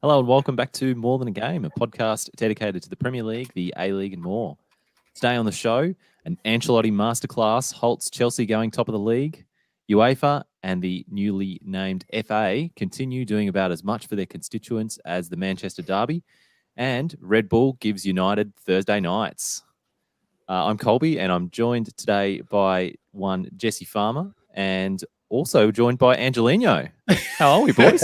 Hello and welcome back to More Than a Game, a podcast dedicated to the Premier League, the A-League and more. Today on the show, an Ancelotti masterclass halts Chelsea going top of the league. UEFA and the newly named FA continue doing about as much for their constituents as the Manchester Derby. And Red Bull gives United Thursday nights. I'm Colby and I'm joined today by one Jesse Farmer and also joined by Angelino. How are we, boys?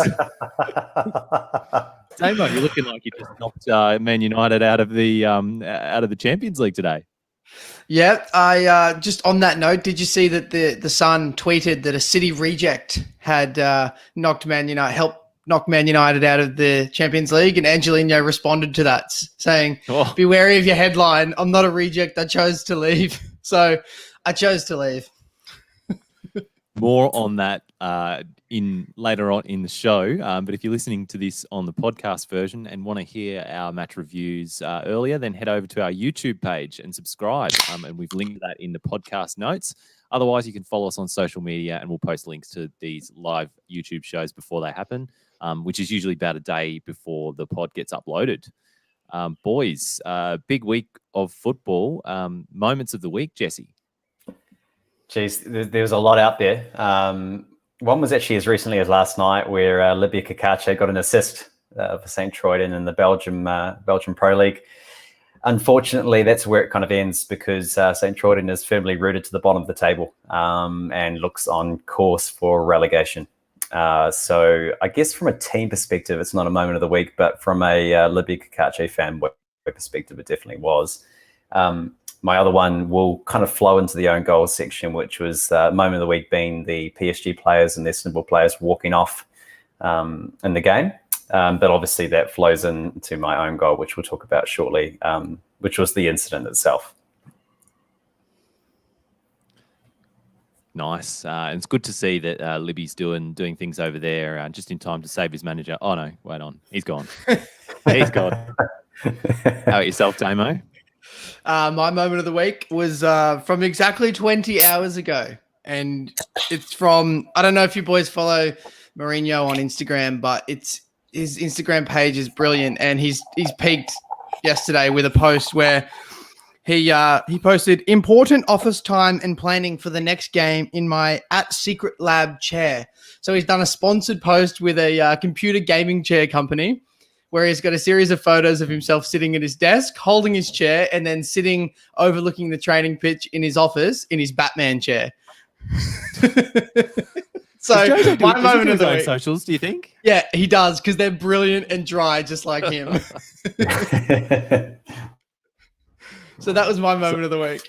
Damo, you're looking like you just knocked Man United out of the Champions League today. Yeah, I just on that note, did you see that the Sun tweeted that a City reject had helped knock Man United out of the Champions League, and Angelino responded to that saying, "Be wary of your headline. I'm not a reject. I chose to leave." So I chose to leave. More on that later on in the show. But if you're listening to this on the podcast version and want to hear our match reviews earlier, then head over to our YouTube page and subscribe. And we've linked that in the podcast notes. Otherwise, you can follow us on social media and we'll post links to these live YouTube shows before they happen, which is usually about a day before the pod gets uploaded. Boys, big week of football. Moments of the week, Jesse. Geez, there was a lot out there. One was actually as recently as last night where Libya Kakache got an assist for St. Troiden in the Belgium Pro League. Unfortunately, that's where it kind of ends because St. Troiden is firmly rooted to the bottom of the table and looks on course for relegation. So I guess from a team perspective, it's not a moment of the week, but from a Libya Kakache fan perspective, it definitely was. My other one will kind of flow into the own goals section, which was moment of the week being the PSG players and their Istanbul players walking off in the game. But obviously that flows into my own goal, which we'll talk about shortly, which was the incident itself. Nice. And it's good to see that Libby's doing things over there just in time to save his manager. Oh, no, wait on. He's gone. He's gone. How about yourself, Damo? My moment of the week was from exactly 20 hours ago. And it's from, I don't know if you boys follow Mourinho on Instagram, but his Instagram page is brilliant. And he's peaked yesterday with a post where he posted important office time and planning for the next game in my @Secret Lab chair. So he's done a sponsored post with a computer gaming chair company, where he's got a series of photos of himself sitting at his desk, holding his chair, and then sitting overlooking the training pitch in his office in his Batman chair. So my moment of the week. Socials, do you think? Yeah, he does, because they're brilliant and dry, just like him. So that was my moment of the week.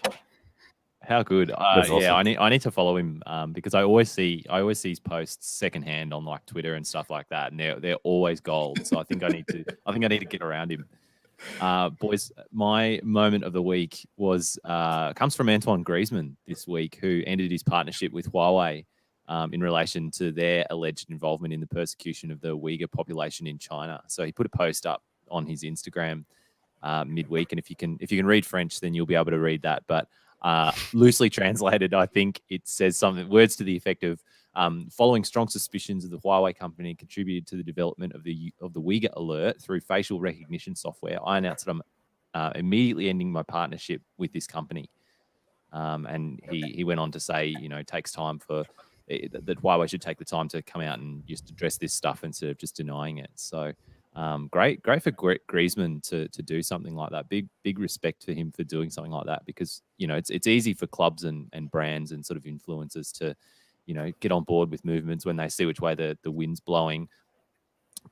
How good! Awesome. Yeah, I need to follow him because I always see his posts secondhand on like Twitter and stuff like that, and they're always gold. So I think I need to get around him. Boys, my moment of the week comes from Antoine Griezmann this week, who ended his partnership with Huawei in relation to their alleged involvement in the persecution of the Uyghur population in China. So he put a post up on his Instagram midweek, and if you can read French, then you'll be able to read that. But loosely translated, I think it says words to the effect of following strong suspicions of the Huawei company contributed to the development of the Uyghur alert through facial recognition software. I announced that I'm immediately ending my partnership with this company. And he went on to say, takes time for that Huawei should take the time to come out and just address this stuff instead of just denying it. So great for Griezmann to do something like that. Big respect for him for doing something like that, because it's easy for clubs and brands and sort of influencers to get on board with movements when they see which way the wind's blowing.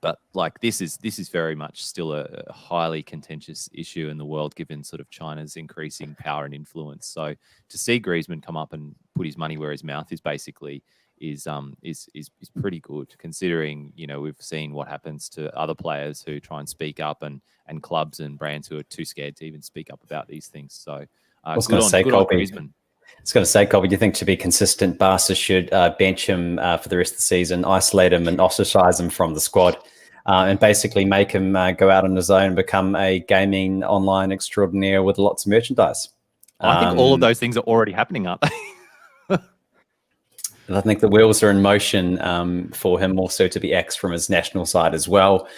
But like this is very much still a highly contentious issue in the world, given sort of China's increasing power and influence. So to see Griezmann come up and put his money where his mouth is basically is pretty good, considering we've seen what happens to other players who try and speak up, and clubs and brands who are too scared to even speak up about these things. So I was going to say, Colby, do you think to be consistent, Barca should bench him for the rest of the season, isolate him and ostracize him from the squad, and basically make him go out on his own and become a gaming online extraordinaire with lots of merchandise? I think all of those things are already happening, aren't they? And I think the wheels are in motion for him also to be axed from his national side as well,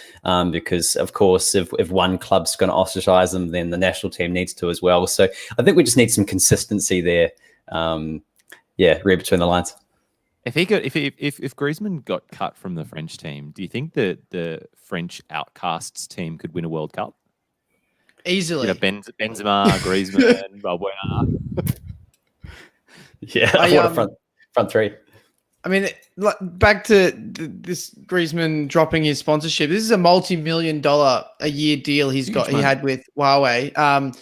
because, of course, if one club's going to ostracize him, then the national team needs to as well. So I think we just need some consistency there. Read between the lines. If Griezmann got cut from the French team, do you think that the French outcasts team could win a World Cup? Easily. Benzema, Griezmann, Balbuena. Yeah, what a front three. I mean, back to this Griezmann dropping his sponsorship. This is a multi-million-dollar a year deal he had with Huawei.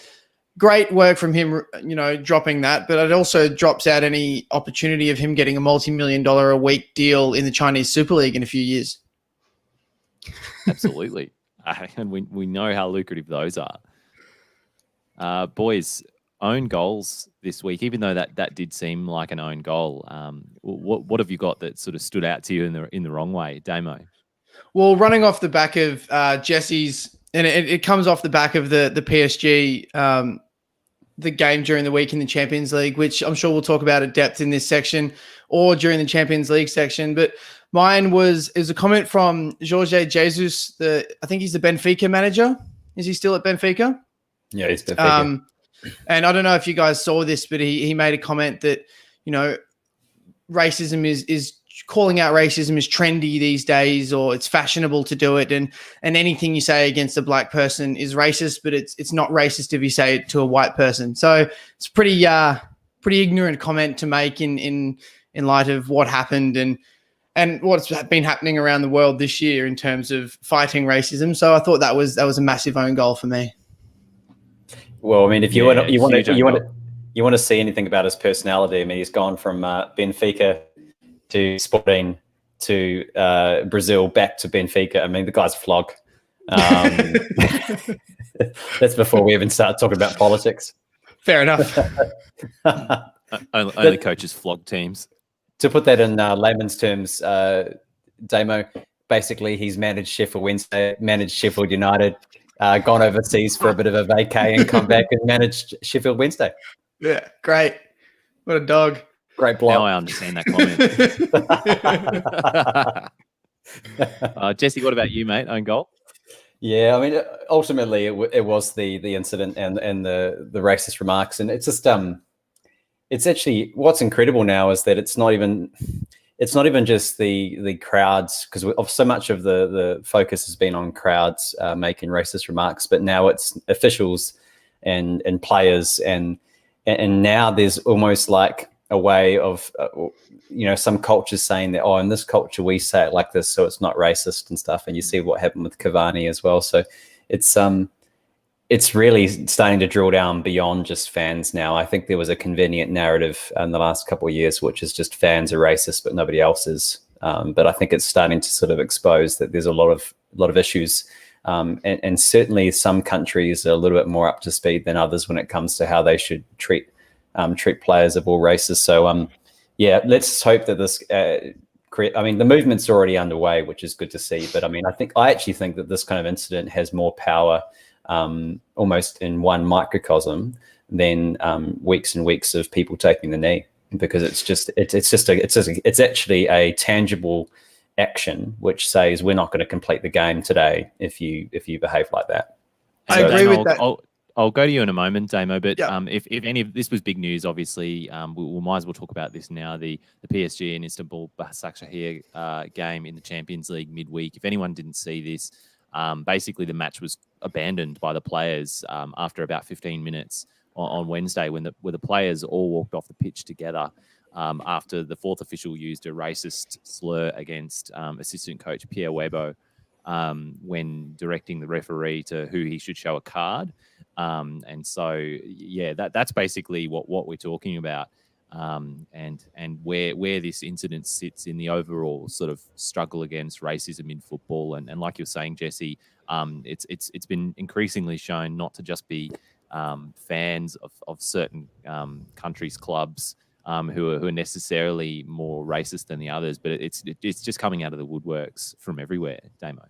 Great work from him, dropping that, but it also drops out any opportunity of him getting a multi-million-dollar a week deal in the Chinese Super League in a few years. Absolutely. And we know how lucrative those are. Boys, own goals this week, even though that did seem like an own goal. What have you got that sort of stood out to you in the wrong way, Damo? Well, running off the back of Jesse's, and it comes off the back of the PSG, the game during the week in the Champions League, which I'm sure we'll talk about at depth in this section or during the Champions League section. But mine is a comment from Jorge Jesus. I think he's the Benfica manager. Is he still at Benfica? Yeah, he's Benfica. And I don't know if you guys saw this, but he made a comment that, racism is calling out racism is trendy these days, or it's fashionable to do it. And anything you say against a black person is racist, but it's not racist if you say it to a white person. So it's pretty ignorant comment to make in light of what happened and what's been happening around the world this year in terms of fighting racism. So I thought that was a massive own goal for me. Well, I mean, if you want to see anything about his personality, I mean, he's gone from Benfica to Sporting to Brazil back to Benfica. I mean, the guy's flog. That's before we even start talking about politics. Fair enough. Only coaches flog teams. To put that in layman's terms, Damo, basically he's managed Sheffield Wednesday, managed Sheffield United, gone overseas for a bit of a vacay and come back and managed Sheffield Wednesday. Yeah, great. What a dog. Great block. Now I understand that comment. Jesse, what about you, mate? Own goal? Yeah, I mean, ultimately it was the incident and the racist remarks, and it's just it's actually what's incredible now is that it's not even just the crowds, because so much of the focus has been on crowds making racist remarks, but now it's officials and players and now there's almost like a way of some cultures saying that, in this culture we say it like this, so it's not racist and stuff. And you see what happened with Cavani as well. So it's really starting to drill down beyond just fans now. I think there was a convenient narrative in the last couple of years, which is just fans are racist, but nobody else is. But I think it's starting to sort of expose that there's a lot of issues. And certainly some countries are a little bit more up to speed than others when it comes to how they should treat players of all races. So, let's hope that this the movement's already underway, which is good to see. But I mean, I actually think that this kind of incident has more power almost in one microcosm than weeks and weeks of people taking the knee, because it's actually a tangible action which says we're not going to complete the game today if you behave like that. I agree with that. I'll go to you in a moment, Damo. But yeah. If any of this was big news, obviously, we might as well talk about this now. The PSG and Istanbul Başakşehir game in the Champions League midweek. If anyone didn't see this, basically the match was abandoned by the players after about 15 minutes on Wednesday, where the players all walked off the pitch together after the fourth official used a racist slur against assistant coach Pierre Webo when directing the referee to who he should show a card. And so, that's basically what we're talking about, and where this incident sits in the overall sort of struggle against racism in football. And like you're saying, Jesse, it's been increasingly shown not to just be fans of certain countries' clubs who are necessarily more racist than the others, but it's just coming out of the woodworks from everywhere, Damo.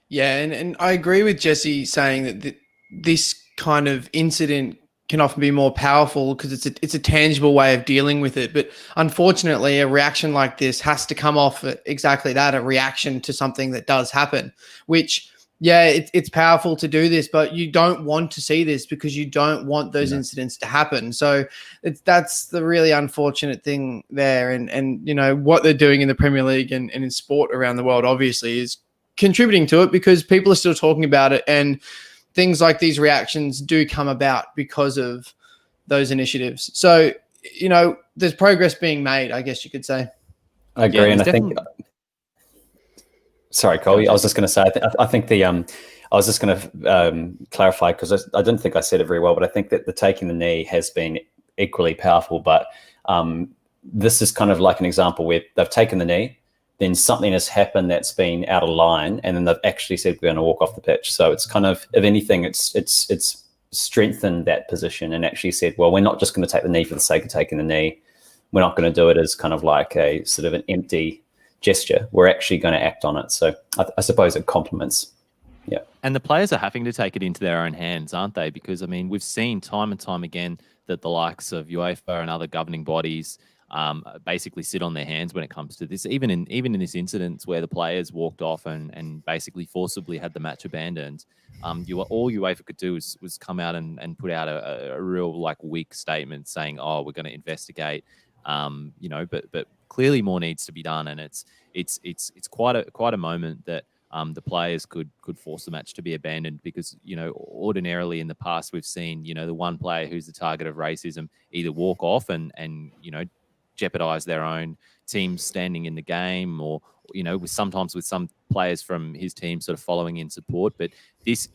Yeah, and I agree with Jesse saying that this kind of incident can often be more powerful because it's a tangible way of dealing with it. But unfortunately, a reaction like this has to come off exactly that, a reaction to something that does happen, which, yeah, it's powerful to do this, but you don't want to see this because you don't want those incidents to happen. So that's the really unfortunate thing there. And you know, what they're doing in the Premier League and in sport around the world, obviously, is contributing to it because people are still talking about it. And things like these reactions do come about because of those initiatives. So, you know, there's progress being made, I guess you could say. I agree. And I think, sorry, Colby, I was just going to say, I think I was just going to clarify because I didn't think I said it very well, but I think that the taking the knee has been equally powerful. But this is kind of like an example where they've taken the knee, then something has happened that's been out of line, and then they've actually said we're going to walk off the pitch. So it's kind of, if anything, it's strengthened that position and actually said, well, we're not just going to take the knee for the sake of taking the knee. We're not going to do it as kind of like a sort of an empty gesture. We're actually going to act on it. So I suppose it complements. Yeah. And the players are having to take it into their own hands, aren't they? Because, I mean, we've seen time and time again that the likes of UEFA and other governing bodies basically sit on their hands when it comes to this. Even in this incident where the players walked off and basically forcibly had the match abandoned, all UEFA could do was come out and put out a real like weak statement saying, "Oh, we're going to investigate," you know. But clearly more needs to be done, and it's quite a moment that the players could force the match to be abandoned because, you know, ordinarily in the past we've seen, you know, the one player who's the target of racism either walk off and you know, jeopardize their own team standing in the game, or, you know, sometimes with some players from his team sort of following in support. But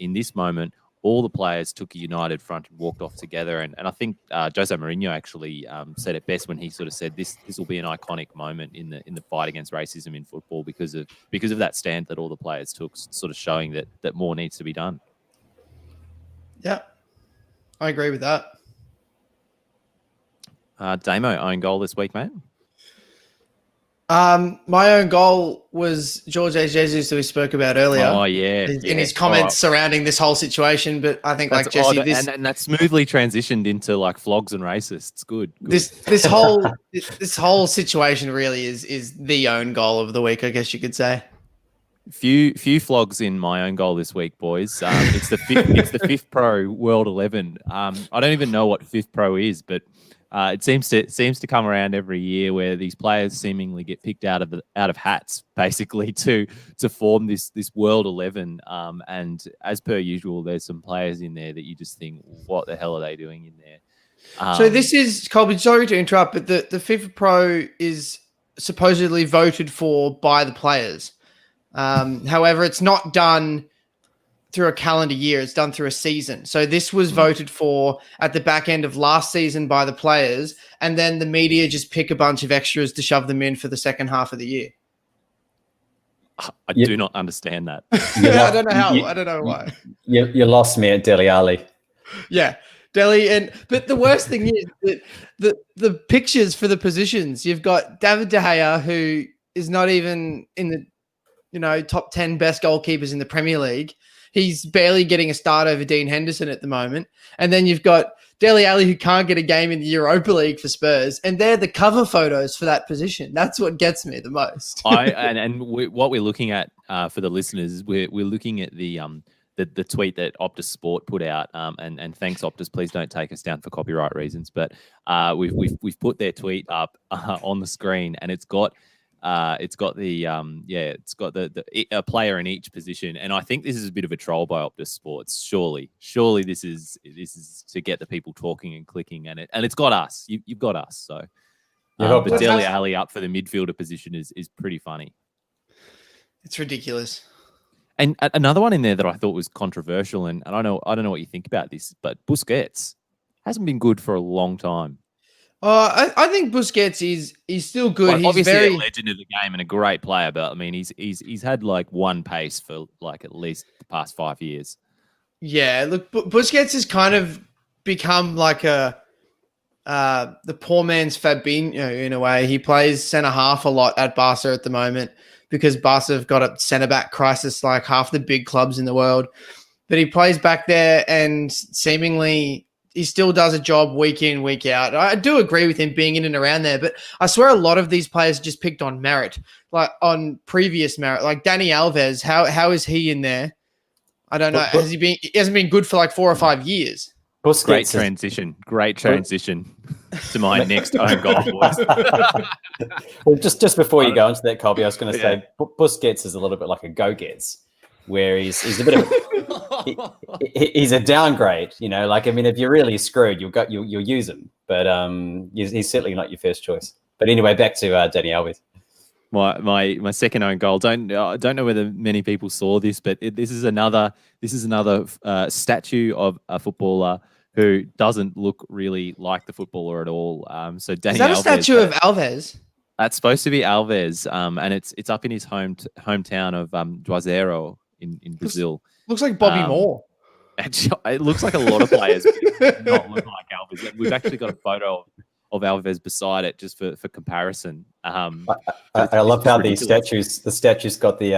in this moment, all the players took a united front and walked off together. And I think Jose Mourinho actually said it best when he sort of said this will be an iconic moment in the fight against racism in football because of that stand that all the players took, sort of showing that more needs to be done. Yeah, I agree with that. Damo, own goal this week, mate? My own goal was Jorge Jesus, who we spoke about earlier. Oh, yeah. In his comments surrounding this whole situation. But I think, like Jesse, and that smoothly transitioned into like flogs and racists. Good. This whole situation really is the own goal of the week, I guess you could say. Few flogs in my own goal this week, boys. It's the fifth Pro World 11. I don't even know what fifth Pro is, but it seems to come around every year where these players seemingly get picked out of hats, basically to form this World 11. And as per usual, there's some players in there that you just think, what the hell are they doing in there? So this is, Colby, sorry to interrupt, but the FIFA Pro is supposedly voted for by the players. However, it's not done through a calendar year. It's done through a season. So this was voted for at the back end of last season by the players, and then the media just pick a bunch of extras to shove them in for the second half of the year. I do not understand that. I don't know how. I don't know why. You lost me at Dele Alli. Yeah, Dele. But the worst thing is that the pictures for the positions, you've got David De Gea, who is not even in the, you know, top 10 best goalkeepers in the Premier League. He's barely getting a start over Dean Henderson at the moment. And then you've got Dele Alli, who can't get a game in the Europa League for Spurs. And they're the cover photos for that position. That's what gets me the most. What we're looking at for the listeners, we're looking at the tweet that Optus Sport put out. And thanks, Optus. Please don't take us down for copyright reasons. But we've put their tweet up on the screen, and it's got a player in each position, and I think this is a bit of a troll by Optus Sports. Surely this is to get the people talking and clicking, and it's got us. You've got us. So, but Dele Alli up for the midfielder position is pretty funny. It's ridiculous. And another one in there that I thought was controversial, and I don't know what you think about this, but Busquets hasn't been good for a long time. I think Busquets is still good. Like, he's obviously very a legend of the game and a great player, but I mean, he's had like one pace for like at least the past 5 years. Yeah, look, Busquets has kind of become like the poor man's Fabinho in a way. He plays centre half a lot at Barca at the moment because Barca have got a centre back crisis like half the big clubs in the world. But he plays back there and seemingly he still does a job week in, week out. I do agree with him being in and around there, but I swear a lot of these players are just picked on merit, like on previous merit. Like Danny Alves, how is he in there? I don't know. He hasn't been good for like 4 or 5 years. Great transition to my next own goal, boys. Well, just before you go into that, Colby, I was going to say Busquets is a little bit like a Go-Gets, where he's a bit of he's a downgrade. You know, like I mean, if you're really screwed, you'll use him, but he's certainly not your first choice. But anyway, back to Dani Alves. My second own goal. I don't know whether many people saw this, but this is another statue of a footballer who doesn't look really like the footballer at all. So Dani Is that Alves, a statue of Alves? That's supposed to be Alves, and it's up in his hometown of Juazeiro in Brazil. Looks like Bobby Moore. It looks like a lot of players, but it does not look like Alves. We've actually got a photo of Alves beside it just for comparison. I love how the statues got the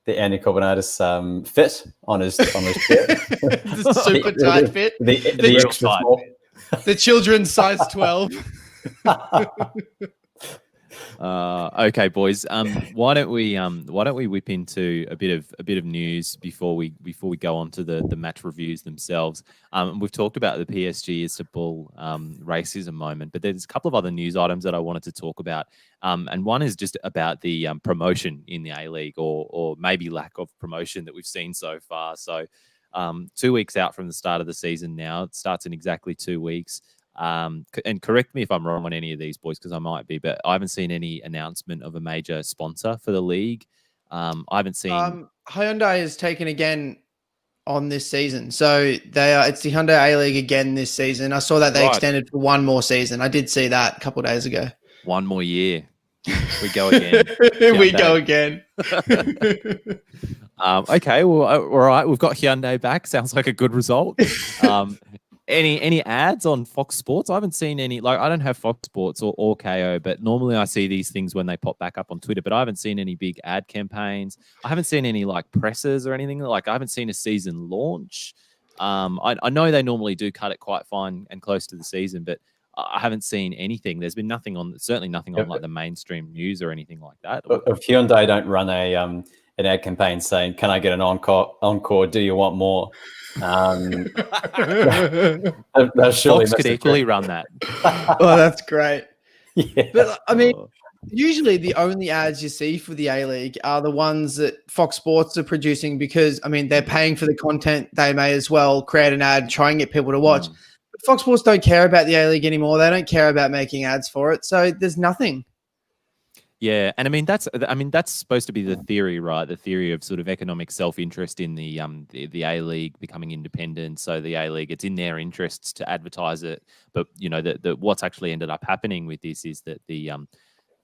Andy Corbinatus fit on his shirt. The super tight fit. The extra small. The children's size 12. Okay, boys. Why don't we whip into a bit of news before we go on to the match reviews themselves. We've talked about the PSG Istanbul racism moment, but there's a couple of other news items that I wanted to talk about. And one is just about the promotion in the A-League, or maybe lack of promotion that we've seen so far. So 2 weeks out from the start of the season now. It starts in exactly 2 weeks. And correct me if I'm wrong on any of these, boys, because I might be, but I haven't seen any announcement of a major sponsor for the league. I haven't seen. Hyundai is taken again on this season, so it's the Hyundai A-League again this season. I saw that they extended for one more season. I did see that a couple of days ago. One more year, we go again. We go again. Okay, well, all right, we've got Hyundai back. Sounds like a good result. Any ads on Fox Sports? I haven't seen any. Like, I don't have Fox Sports or KO, but normally I see these things when they pop back up on Twitter. But I haven't seen any big ad campaigns. I haven't seen any like presses or anything. Like, I haven't seen a season launch. I know they normally do cut it quite fine and close to the season, but I haven't seen anything. There's been nothing on, certainly nothing on like the mainstream news or anything like that. If Hyundai don't run an ad campaign saying, "Can I get an encore? Do you want more?" Fox could equally run that. Oh, that's great. Yeah. But I mean, usually the only ads you see for the A-League are the ones that Fox Sports are producing, because I mean they're paying for the content. They may as well create an ad, try and get people to watch. But Fox Sports don't care about the A-League anymore. They don't care about making ads for it. So there's nothing. Yeah, and I mean that's supposed to be the theory, right? The theory of sort of economic self-interest in the A-League becoming independent. So the A-League, it's in their interests to advertise it, but you know what's actually ended up happening with this is that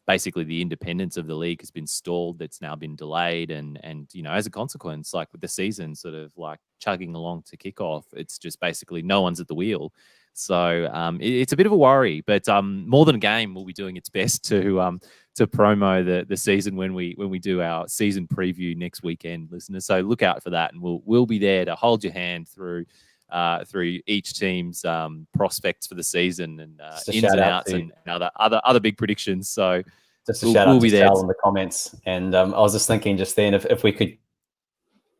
basically the independence of the league has been stalled. It's now been delayed, and you know, as a consequence, like with the season sort of like chugging along to kick off, it's just basically no one's at the wheel. So it's a bit of a worry, but More Than a Game will be doing its best to promo the season when we do our season preview next weekend, listeners. So look out for that, and we'll be there to hold your hand through each team's prospects for the season and ins and outs and other big predictions. So just a shout out to Sal in the comments. And I was just thinking just then, if we could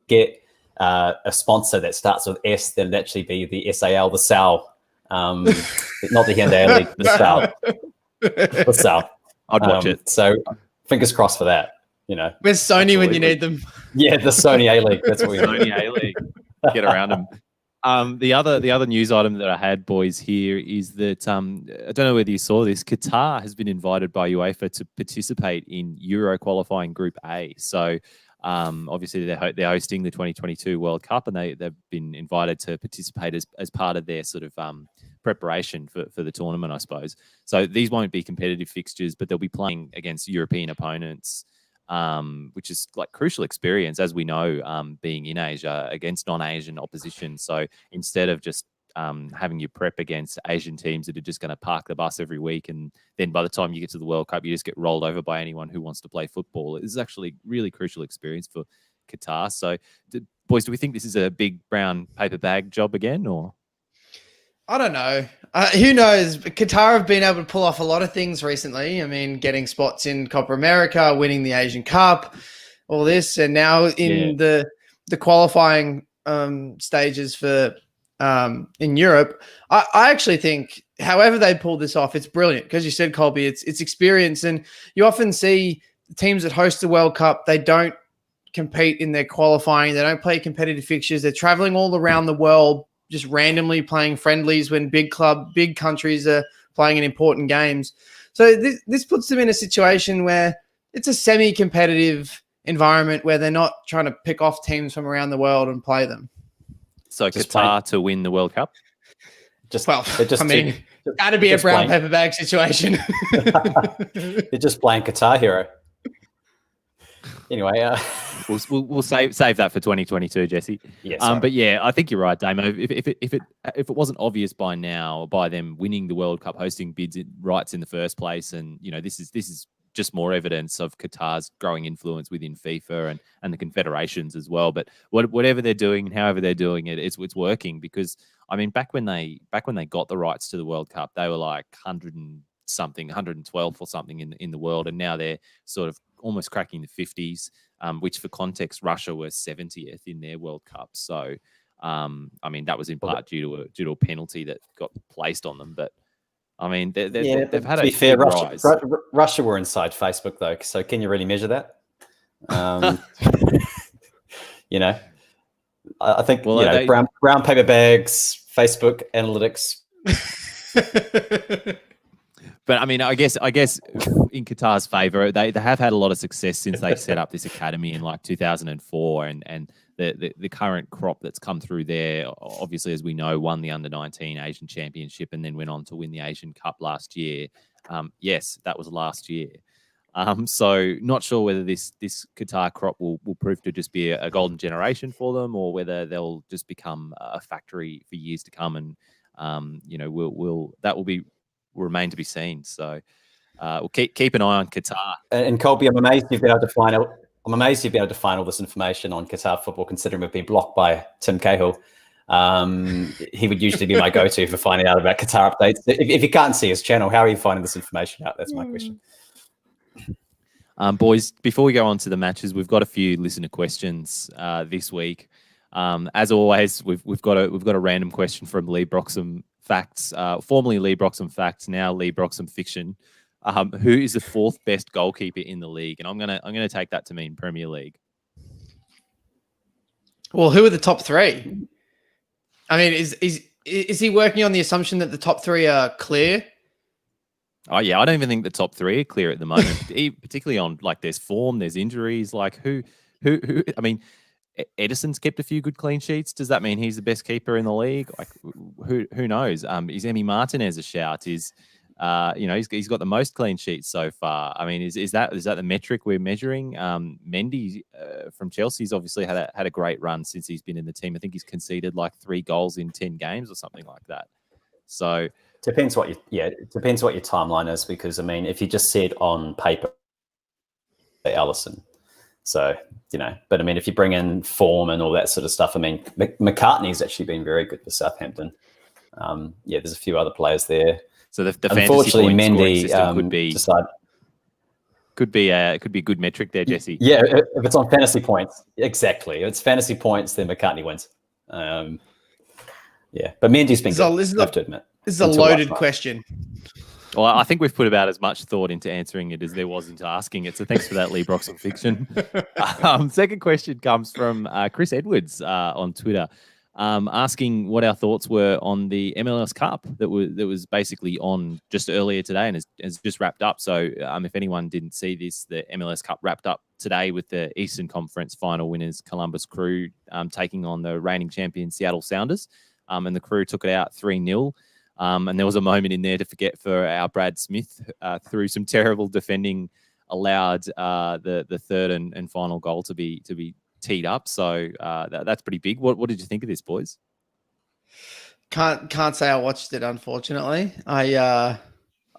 get a sponsor that starts with S, then it'd actually be the SAL, the Sal. Not the Hyundai League, the Sal. The Sal. I'd watch it. So fingers crossed for that. You know, where's Sony when you need them? Yeah, the Sony A-League. That's what we need. Sony A-League. Get around them. The other news item that I had, boys, here is that I don't know whether you saw this. Qatar has been invited by UEFA to participate in Euro qualifying Group A. So obviously they're hosting the 2022 World Cup, and they've been invited to participate as part of their sort of preparation for the tournament, I suppose. So these won't be competitive fixtures, but they'll be playing against European opponents, which is like crucial experience, as we know, being in Asia against non-Asian opposition. So instead of just having you prep against Asian teams that are just going to park the bus every week, and then by the time you get to the World Cup, you just get rolled over by anyone who wants to play football. This is actually really crucial experience for Qatar. So, boys, do we think this is a big brown paper bag job again, or? I don't know. Who knows? Qatar have been able to pull off a lot of things recently. I mean, getting spots in Copa America, winning the Asian Cup, all this, and now in the qualifying stages for in Europe. I actually think, however they pulled this off, it's brilliant because you said, Colby, it's experience, and you often see teams that host the World Cup, they don't compete in their qualifying, they don't play competitive fixtures, they're traveling all around the world, just randomly playing friendlies when big countries are playing in important games. So this puts them in a situation where it's a semi-competitive environment where they're not trying to pick off teams from around the world and play them. So Qatar to win the World Cup? That'd be a brown paper bag situation. They're just playing Qatar hero. Anyway, we'll save that for 2022, Jesse. Yeah, but yeah, I think you're right, Damo. If it wasn't obvious by now, by them winning the World Cup hosting bids rights in the first place, and this is just more evidence of Qatar's growing influence within FIFA and the confederations as well. But whatever they're doing and however they're doing it, it's working, because I mean, back when they got the rights to the World Cup, they were like 112th or something in the world, and now they're sort of almost cracking the 50s, which for context, Russia were 70th in their World Cup. So, I mean, that was in part due to a penalty that got placed on them. But I mean, they've had a fair rise. Russia were inside Facebook though, so can you really measure that? I think brown paper bags, Facebook analytics. But I mean, I guess in Qatar's favor, they have had a lot of success since they set up this academy in like 2004, and the current crop that's come through there, obviously, as we know, won the Under-19 Asian Championship and then went on to win the Asian Cup last year. Yes, that was last year. So not sure whether this Qatar crop will prove to just be a golden generation for them, or whether they'll just become a factory for years to come, and will remain to be seen. So we'll keep an eye on Qatar. And Colby, I'm amazed you've been able to find out. I'm amazed you've been able to find all this information on Qatar football, considering we've been blocked by Tim Cahill. He would usually be my go-to for finding out about Qatar updates. If you can't see his channel, how are you finding this information out? That's my question. Boys, before we go on to the matches, we've got a few listener questions this week. As always, we've got a random question from Lee Broxham Facts, formerly Lee Broxham Facts, now Lee Broxham Fiction. Who is the fourth best goalkeeper in the league? And I'm gonna take that to mean Premier League. Well, who are the top three? I mean, is he working on the assumption that the top three are clear? Oh yeah, I don't even think the top three are clear at the moment. Particularly on, like, there's form, there's injuries. Like who? I mean, Edison's kept a few good clean sheets. Does that mean he's the best keeper in the league? Like, who knows? Is Emi Martinez a shout? He's got the most clean sheets so far. I mean, is that the metric we're measuring? Mendy from Chelsea's obviously had a great run since he's been in the team. I think he's conceded like 3 goals in 10 games or something like that. So depends what your timeline is, because I mean, if you just said on paper, Allison. So, but I mean, if you bring in form and all that sort of stuff, I mean, McCartney's actually been very good for Southampton. There's a few other players there. So the unfortunately, Mendy could be a good metric there, Jesse. Yeah, if it's on fantasy points, exactly. If it's fantasy points, then McCartney wins. But Mendy's been good, I have to admit. This is a loaded question. Well, I think we've put about as much thought into answering it as there was into asking it. So thanks for that, Lee Broxham Fiction. Second question comes from Chris Edwards on Twitter, asking what our thoughts were on the MLS Cup that was basically on just earlier today and has just wrapped up. So if anyone didn't see this, the MLS Cup wrapped up today with the Eastern Conference final winners Columbus Crew taking on the reigning champion Seattle Sounders. And the Crew took it out 3-0. And there was a moment in there to forget for our Brad Smith through some terrible defending, allowed the third and final goal to be teed up. So that's pretty big. What did you think of this, boys? Can't say I watched it, unfortunately. I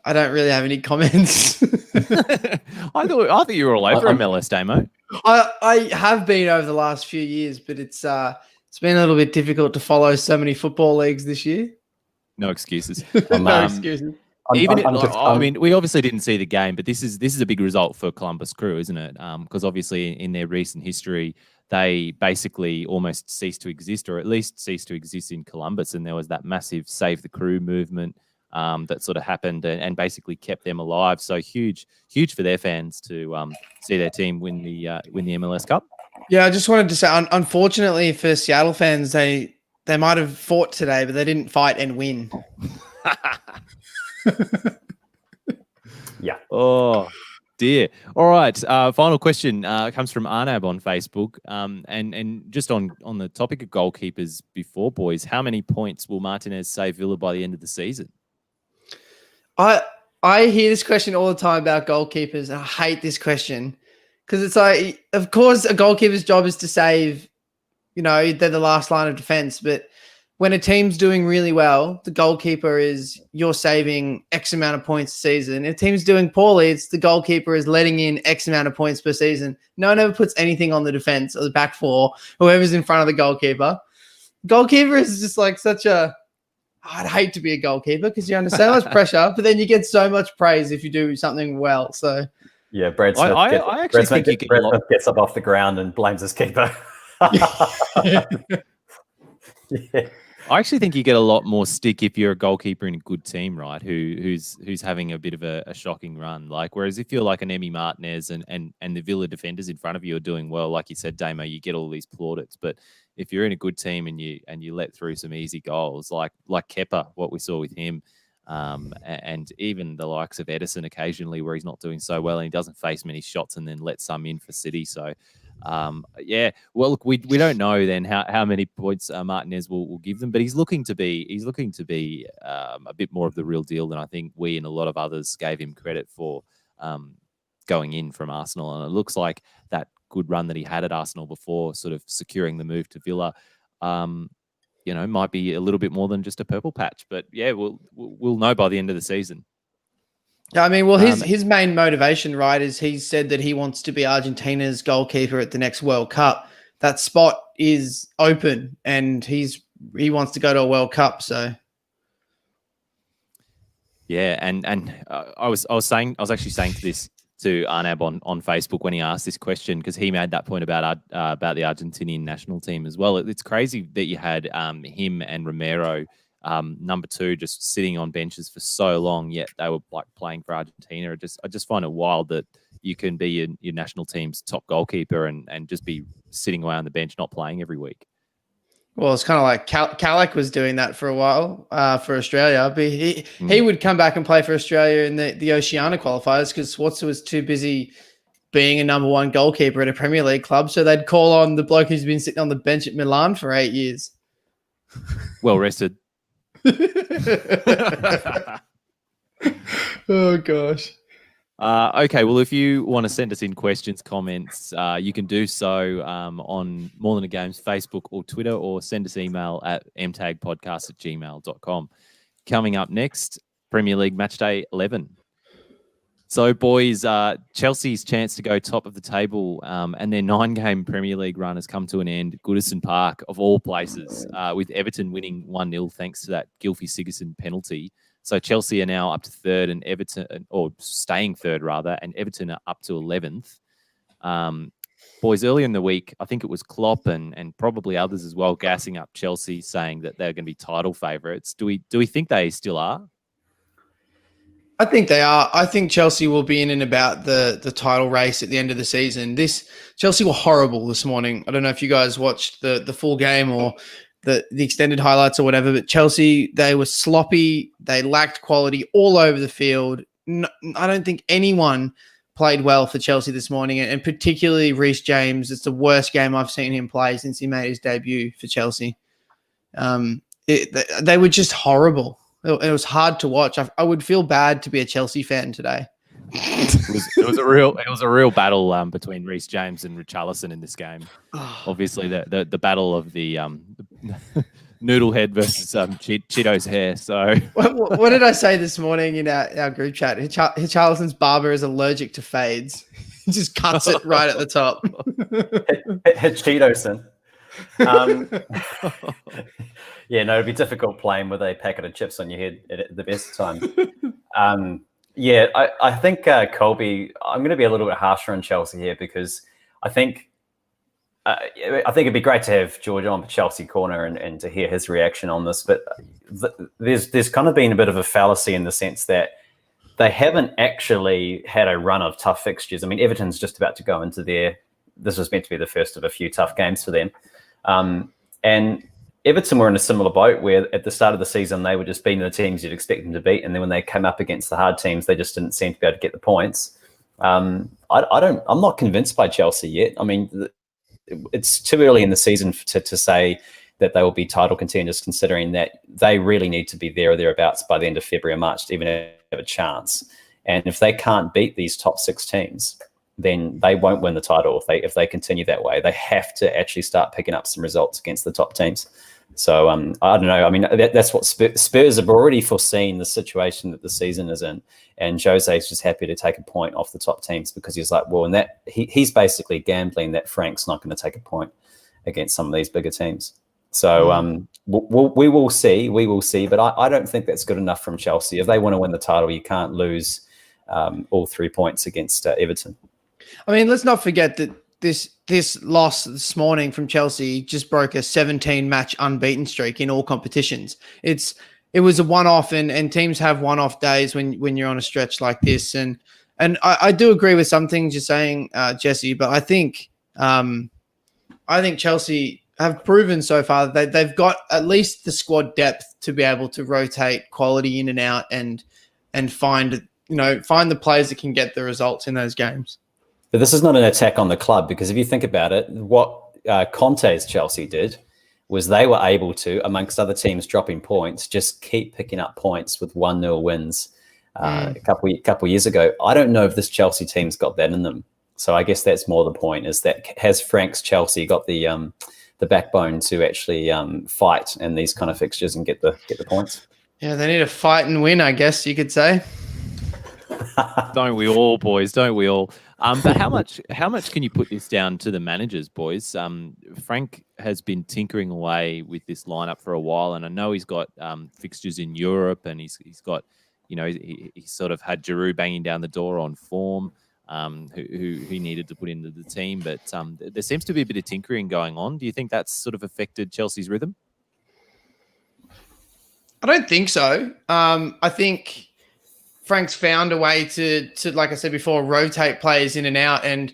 don't really have any comments. I thought you were all over MLS, Damo. I have been over the last few years, but it's been a little bit difficult to follow so many football leagues this year. No excuses. No excuses. I mean, we obviously didn't see the game, but this is a big result for Columbus Crew, isn't it? Because obviously in their recent history, they basically almost ceased to exist, or at least ceased to exist in Columbus. And there was that massive Save the Crew movement that sort of happened and basically kept them alive. So huge for their fans to see their team win the MLS Cup. Yeah, I just wanted to say, unfortunately for Seattle fans, they might have fought today, but they didn't fight and win. Yeah. Oh dear. All right. Final question comes from Arnab on Facebook. And just on the topic of goalkeepers before, boys, how many points will Martinez save Villa by the end of the season? I hear this question all the time about goalkeepers, and I hate this question because it's like, of course, a goalkeeper's job is to save. They're the last line of defense, but when a team's doing really well, the goalkeeper is you're saving X amount of points a season. If a team's doing poorly, it's the goalkeeper is letting in X amount of points per season. No one ever puts anything on the defense or the back four, whoever's in front of the goalkeeper. Goalkeeper is just like I'd hate to be a goalkeeper because you're under so much pressure, but then you get so much praise if you do something well. So yeah, Brad Smith, I actually think Brad Smith gets up off the ground and blames his keeper. Yeah. I actually think you get a lot more stick if you're a goalkeeper in a good team, right? Who's having a bit of a shocking run. Like, whereas if you're like an Emi Martinez and the Villa defenders in front of you are doing well, like you said, Damo, you get all these plaudits. But if you're in a good team and you let through some easy goals, like Kepa, what we saw with him, and even the likes of Edison occasionally, where he's not doing so well and he doesn't face many shots and then let some in for City. So. Yeah, well, look, we don't know then how many points Martinez will give them, but he's looking to be a bit more of the real deal than I think we and a lot of others gave him credit for going in from Arsenal. And it looks like that good run that he had at Arsenal before, sort of securing the move to Villa, might be a little bit more than just a purple patch. But yeah, we'll know by the end of the season. Yeah, I mean, well, his main motivation, right, is he said that he wants to be Argentina's goalkeeper at the next World Cup. That spot is open, and he wants to go to a World Cup. So, yeah, and I was actually saying to Arnab on Facebook when he asked this question, because he made that point about the Argentinian national team as well. It's crazy that you had him and Romero. Number two, just sitting on benches for so long, yet they were like playing for Argentina. I just find it wild that you can be your national team's top goalkeeper and just be sitting away on the bench, not playing every week. Well, it's kind of like Calic was doing that for a while for Australia, but he would come back and play for Australia in the Oceania qualifiers because Schwarzer was too busy being a number one goalkeeper at a Premier League club. So they'd call on the bloke who's been sitting on the bench at Milan for 8 years. Well rested. Oh gosh. Okay, well, if you want to send us in questions, comments, you can do so on More Than a Game's Facebook or Twitter, or send us email at mtagpodcast@gmail.com. Coming up next, Premier League Matchday 11. So, boys, Chelsea's chance to go top of the table and their 9-game Premier League run has come to an end. Goodison Park, of all places, with Everton winning 1-0 thanks to that Gylfi Sigurdsson penalty. So Chelsea are now up to third, and Everton, or staying third rather, and Everton are up to 11th. Boys, earlier in the week, I think it was Klopp and probably others as well, gassing up Chelsea, saying that they're going to be title favourites. Do we think they still are? I think they are. I think Chelsea will be in and about the title race at the end of the season. Chelsea were horrible this morning. I don't know if you guys watched the full game or the extended highlights or whatever, but Chelsea, they were sloppy. They lacked quality all over the field. No, I don't think anyone played well for Chelsea this morning, and particularly Reece James. It's the worst game I've seen him play since he made his debut for Chelsea. They were just horrible. It was hard to watch. I would feel bad to be a Chelsea fan today. It was a real battle between Reece James and Richarlison in this game. Obviously, the battle of the Noodlehead versus Cheeto's hair. So, what did I say this morning in our group chat? Richarlison's barber is allergic to fades. He just cuts it right at the top. Cheetoson. Yeah, no, it'd be difficult playing with a packet of chips on your head at the best time. Yeah, I think Colby, I'm going to be a little bit harsher on Chelsea here because I think it'd be great to have George on Chelsea Corner and to hear his reaction on this. But there's kind of been a bit of a fallacy in the sense that they haven't actually had a run of tough fixtures. I mean, Everton's just about to go into this was meant to be the first of a few tough games for them. And Everton were in a similar boat where at the start of the season, they were just beating the teams you'd expect them to beat. And then when they came up against the hard teams, they just didn't seem to be able to get the points. I'm not convinced by Chelsea yet. I mean, it's too early in the season to say that they will be title contenders, considering that they really need to be there or thereabouts by the end of February or March to even have a chance. And if they can't beat these top 6 teams, then they won't win the title if they continue that way. They have to actually start picking up some results against the top teams. So I don't know. I mean, that's what Spurs have already foreseen the situation that the season is in, and Jose's just happy to take a point off the top teams because he's like, well, and that he's basically gambling that Frank's not going to take a point against some of these bigger teams. So we will see. We will see. But I don't think that's good enough from Chelsea. If they want to win the title, you can't lose all 3 points against Everton. I mean, let's not forget that this loss this morning from Chelsea just broke a 17-match unbeaten streak in all competitions. It was a one-off, and teams have one-off days when you're on a stretch like this. And I do agree with some things you're saying, Jesse, but I think Chelsea have proven so far that they've got at least the squad depth to be able to rotate quality in and out and find the players that can get the results in those games. But this is not an attack on the club, because if you think about it, what Conte's Chelsea did was they were able to, amongst other teams dropping points, just keep picking up points with 1-0 wins a couple years ago. I don't know if this Chelsea team's got that in them. So I guess that's more the point, is that has Frank's Chelsea got the backbone to actually fight in these kind of fixtures and get the points? Yeah, they need to fight and win, I guess you could say. Don't we all, boys? Don't we all? But how much can you put this down to the managers, boys? Frank has been tinkering away with this lineup for a while, and I know he's got fixtures in Europe, and he's got, he sort of had Giroud banging down the door on form, who he needed to put into the team. But there seems to be a bit of tinkering going on. Do you think that's sort of affected Chelsea's rhythm? I don't think so. I think Frank's found a way to, like I said before, rotate players in and out, and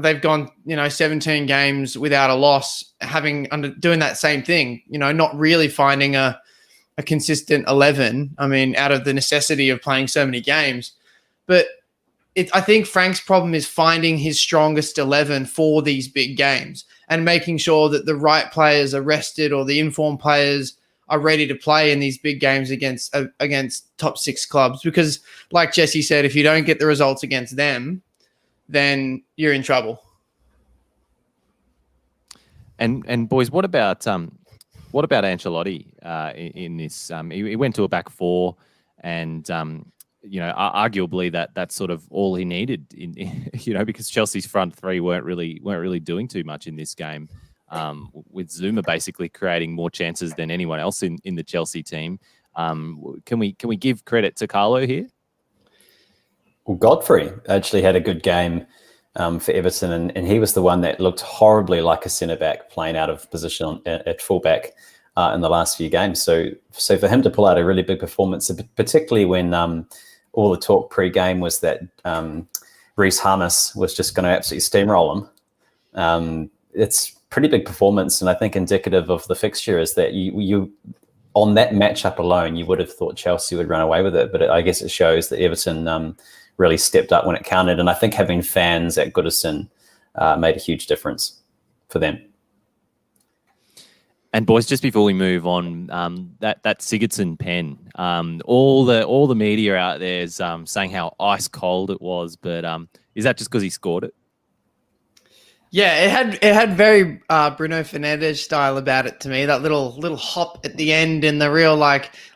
they've gone, 17 games without a loss, doing that same thing, not really finding a consistent 11. I mean, out of the necessity of playing so many games. But I think Frank's problem is finding his strongest 11 for these big games and making sure that the right players are rested, or the informed players are ready to play in these big games against top 6 clubs. Because like Jesse said, if you don't get the results against them, then you're in trouble. And boys, what about Ancelotti in this? He went to a back 4, and arguably that's sort of all he needed because Chelsea's front 3 weren't really doing too much in this game. With Zuma basically creating more chances than anyone else in the Chelsea team. Can we give credit to Carlo here? Well, Godfrey actually had a good game for Everton, and he was the one that looked horribly like a centre-back playing out of position at full-back in the last few games. So for him to pull out a really big performance, particularly when all the talk pre-game was that Reece James was just going to absolutely steamroll him, it's pretty big performance, and I think indicative of the fixture is that you on that matchup alone, you would have thought Chelsea would run away with it, but I guess it shows that Everton really stepped up when it counted, and I think having fans at Goodison made a huge difference for them. And boys, just before we move on, that Sigurdsson pen, all the media out there is saying how ice cold it was, but is that just because he scored it? Yeah, it had very Bruno Fernandes style about it to me. That little hop at the end in the real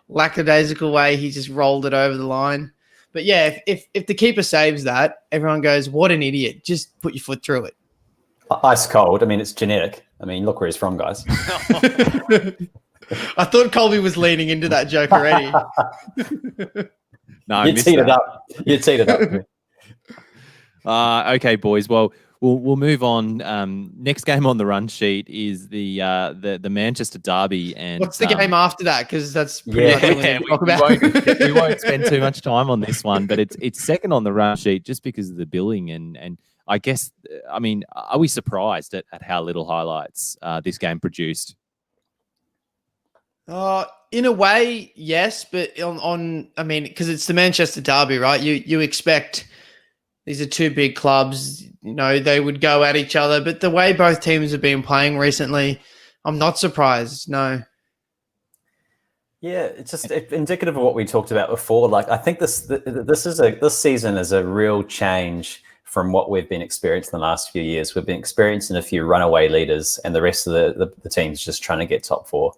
lackadaisical way he just rolled it over the line. But yeah, if the keeper saves that, everyone goes, "What an idiot! Just put your foot through it." Ice cold. I mean, it's genetic. I mean, look where he's from, guys. I thought Colby was leaning into that joke already. No, You teed it up. You teed it up. Okay, boys. Well, we'll move on. Next game on the run sheet is the Manchester Derby, and what's the game after that? Because that's pretty much what we talk about. We won't spend too much time on this one, but it's second on the run sheet just because of the billing, and I guess, I mean, are we surprised at how little highlights this game produced? In a way, yes, but I mean, because it's the Manchester Derby, right? You expect these are two big clubs, they would go at each other, but the way both teams have been playing recently, I'm not surprised. No. Yeah, it's just indicative of what we talked about before. Like, I think this season is a real change from what we've been experiencing the last few years. We've been experiencing a few runaway leaders, and the rest of the teams just trying to get top four.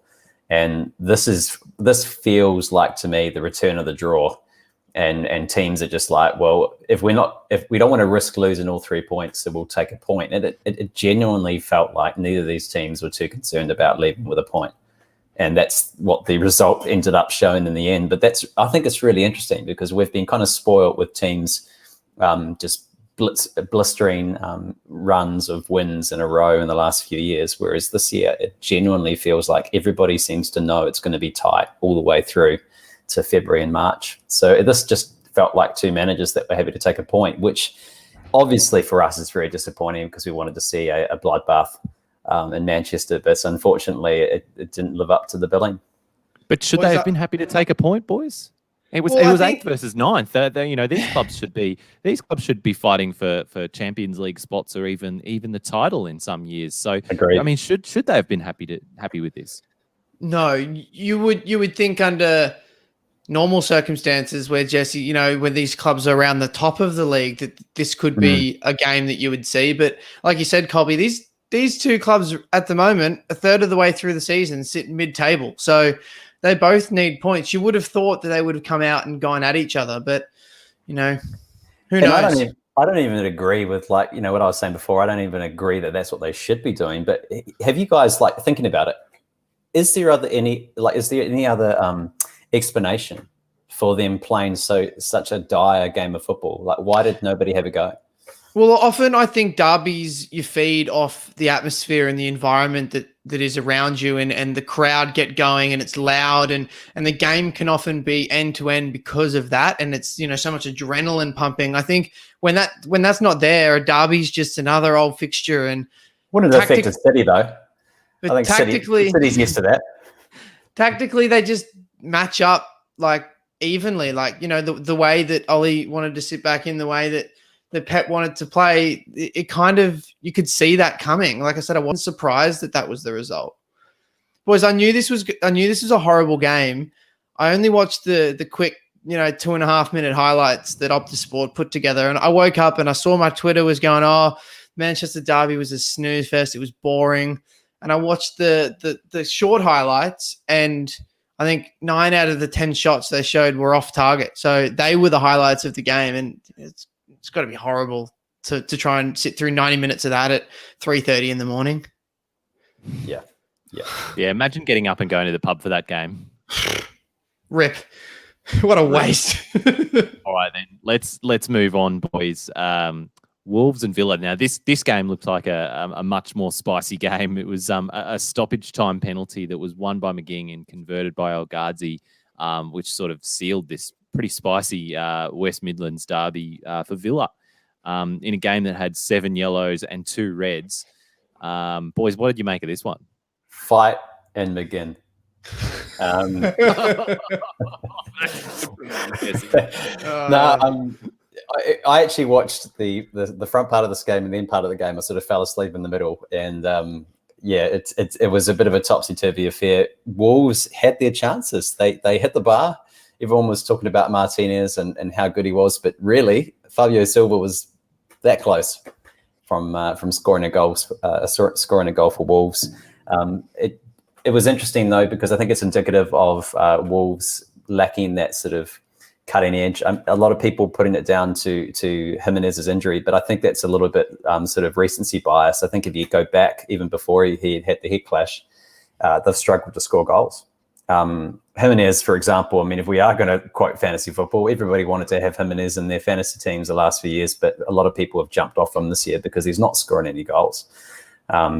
And this feels like, to me, the return of the draw, and teams are just like, well, if we don't want to risk losing all 3 points, so we'll take a point. And it genuinely felt like neither of these teams were too concerned about leaving with a point, and that's what the result ended up showing in the end. But I think it's really interesting because we've been kind of spoiled with teams just blistering runs of wins in a row in the last few years, whereas this year it genuinely feels like everybody seems to know it's going to be tight all the way through to February and March. So this just felt like two managers that were happy to take a point, which obviously for us is very disappointing because we wanted to see a bloodbath in Manchester, but unfortunately it didn't live up to the billing. But should they have been happy to take a point, boys? It was 8th versus 9th. These clubs should be fighting for Champions League spots or even the title in some years. So agreed. I mean, should they have been happy with this? No, you would think under normal circumstances where Jesse, when these clubs are around the top of the league, that this could be a game that you would see. But like you said, Colby, these two clubs at the moment, a third of the way through the season, sit mid-table. So they both need points. You would have thought that they would have come out and gone at each other, but who knows? I don't even agree with what I was saying before. I don't even agree that that's what they should be doing. But have you guys thinking about it? Is there any other explanation for them playing such a dire game of football? Like, why did nobody have a go? Well, often I think derbies, you feed off the atmosphere and the environment that is around you, and the crowd get going and it's loud, and the game can often be end to end because of that. And it's, so much adrenaline pumping. I think when that's not there, a derby's just another old fixture. And wouldn't it affect a City though? But I think City's used to that. Tactically, they just match up evenly. The way that Ollie wanted to sit back in, the way that Pep wanted to play, it kind of, you could see that coming. Like I said, I wasn't surprised that was the result. Boys, I knew this was a horrible game. I only watched the quick, 2.5 minute highlights that Optus Sport put together, and I woke up and I saw my Twitter was going, "Oh, Manchester Derby was a snooze fest. It was boring." And I watched the short highlights, and I think 9 out of the 10 shots they showed were off target. So they were the highlights of the game, and it's got to be horrible to try and sit through 90 minutes of that at 3:30 in the morning. Yeah. Imagine getting up and going to the pub for that game. Rip. What a waste. All right, then let's move on, boys. Wolves and Villa. Now, this game looked like a much more spicy game. It was a stoppage time penalty that was won by McGing and converted by El Ghazi, which sort of sealed this pretty spicy West Midlands derby for Villa in a game that had 7 yellows and 2 reds. Boys, what did you make of this one? Fight and McGinn. I actually watched the front part of this game and the end part of the game. I sort of fell asleep in the middle, and it was a bit of a topsy-turvy affair. Wolves had their chances. They hit the bar. Everyone was talking about Martinez and how good he was, but really, Fabio Silva was that close from scoring a goal for Wolves. It was interesting though, because I think it's indicative of Wolves lacking that sort of cutting edge. A lot of people putting it down to Jimenez's injury, but I think that's a little bit sort of recency bias. I think if you go back even before he had the head clash, they've struggled to score goals. Jimenez, for example, I mean, if we are going to quote fantasy football, everybody wanted to have Jimenez in their fantasy teams the last few years, but a lot of people have jumped off him this year because he's not scoring any goals.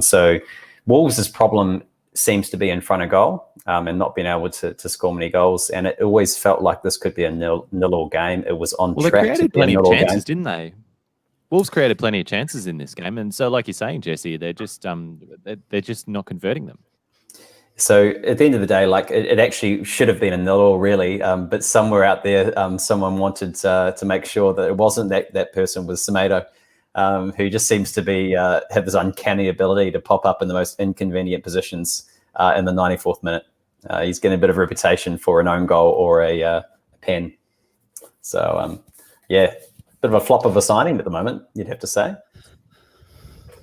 So Wolves' problem seems to be in front of goal and not being able to score many goals. And it always felt like this could be a nil-all game. It was on track. They created plenty of chances, game. didn't they? Wolves created plenty of chances in this game, and so, like you're saying, Jesse, they're just not converting them. So at the end of the day, like it actually should have been a nil-all, really. But somewhere out there, someone wanted to make sure that it wasn't that person was Semedo, who just seems to be have this uncanny ability to pop up in the most inconvenient positions in the 94th minute. He's getting a bit of a reputation for an own goal or a pen. So, yeah, bit of a flop of a signing at the moment, you'd have to say.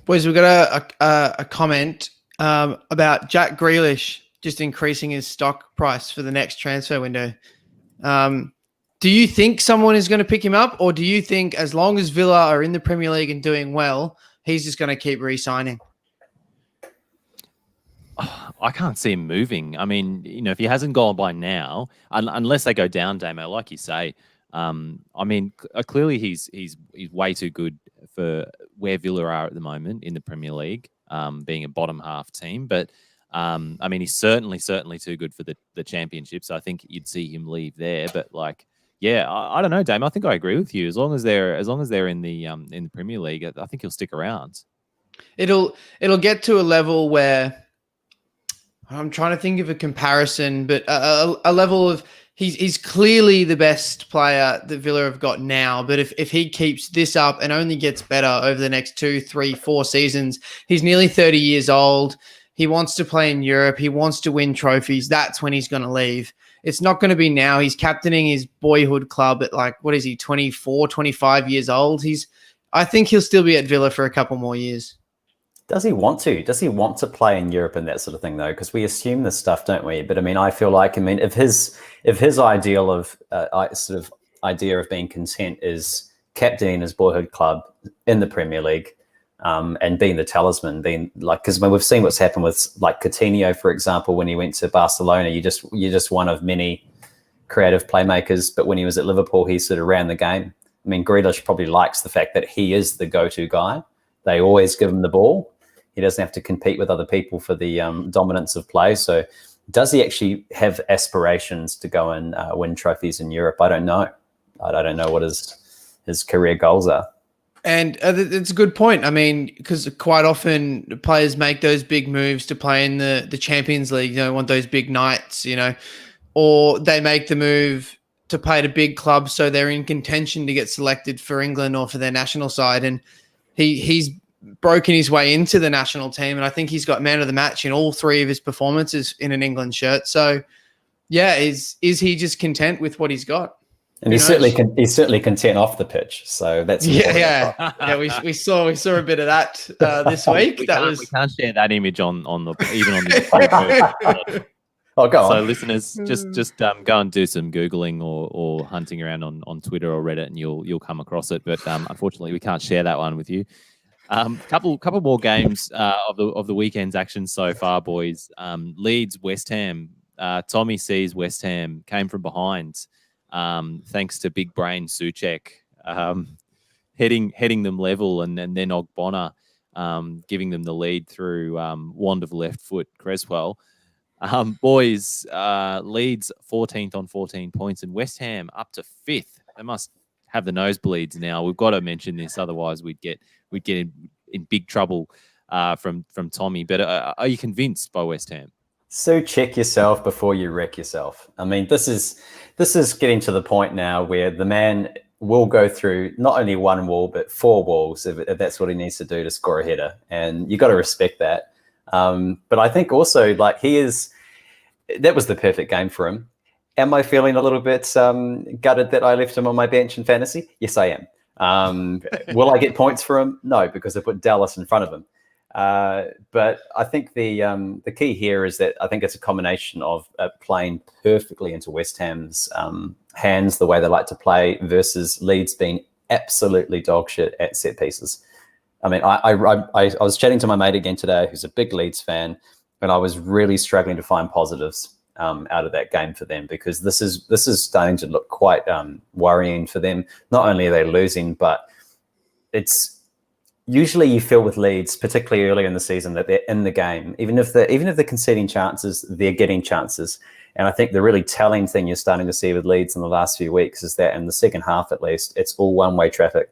Boys, we've got a comment about Jack Grealish just increasing his stock price for the next transfer window. Do you think someone is going to pick him up, or do you think as long as Villa are in the Premier League and doing well, he's just going to keep re-signing? I can't see him moving. I mean, if he hasn't gone by now, unless they go down, Damo, like you say, I mean, clearly he's way too good for where Villa are at the moment in the Premier League, being a bottom half team. But I mean, he's certainly too good for the Championship. So I think you'd see him leave there. But yeah, I don't know, Damo. I think I agree with you. As long as they're in the Premier League, I think he'll stick around. It'll get to a level where I'm trying to think of a comparison, but a level of he's clearly the best player that Villa have got now. But if he keeps this up and only gets better over the next 2, 3, 4 seasons, he's nearly 30 years old. He wants to play in Europe. He wants to win trophies. That's when he's going to leave. It's not going to be now. He's captaining his boyhood club at 24, 25 years old. I think he'll still be at Villa for a couple more years. Does he want to? Does he want to play in Europe and that sort of thing, though? Because we assume this stuff, don't we? But I mean, I feel like, if his ideal of idea of being content is captaining his boyhood club in the Premier League, and being the talisman, because when we've seen what's happened with Coutinho, for example, when he went to Barcelona, you're just one of many creative playmakers. But when he was at Liverpool, he sort of ran the game. I mean, Grealish probably likes the fact that he is the go-to guy. They always give him the ball. He doesn't have to compete with other people for the dominance of play. So does he actually have aspirations to go and win trophies in Europe? I don't know. I don't know what his career goals are. And it's a good point. I mean, because quite often players make those big moves to play in the Champions League, want those big nights, or they make the move to play at a big club so they're in contention to get selected for England or for their national side. And he's broken his way into the national team, and I think he's got man of the match in all 3 of his performances in an England shirt. So, yeah, is he just content with what he's got? And he's certainly content off the pitch. So that's yeah. We saw a bit of that this week. We can't share that image on the Oh, go on. So listeners, just go and do some Googling or hunting around on Twitter or Reddit, and you'll come across it. But unfortunately, we can't share that one with you. Couple more games of the weekend's action so far, boys. Leeds, West Ham. Tommy sees West Ham came from behind, thanks to big brain Souček heading them level, and then Ogbonna giving them the lead through wand of left foot Creswell. Boys, Leeds 14th on 14 points, and West Ham up to 5th. They must have the nosebleeds now. We've got to mention this, otherwise we'd get in big trouble from Tommy. But are you convinced by West Ham? So check yourself before you wreck yourself. I mean, this is getting to the point now where the man will go through not only one wall but 4 walls if that's what he needs to do to score a header, and you got to respect that. But I think also that was the perfect game for him. Am I feeling a little bit gutted that I left him on my bench in fantasy? Yes, I am. Will I get points for him? No, because I put Dallas in front of him. But I think the key here is that I think it's a combination of playing perfectly into West Ham's hands, the way they like to play, versus Leeds being absolutely dog shit at set pieces. I mean, I was chatting to my mate again today, who's a big Leeds fan, and I was really struggling to find positives out of that game for them, because this is starting to look quite worrying for them. Not only are they losing, but it's usually you feel with Leeds, particularly earlier in the season, that they're in the game. Even if they're conceding chances, they're getting chances. And I think the really telling thing you're starting to see with Leeds in the last few weeks is that in the second half, at least, it's all one-way traffic.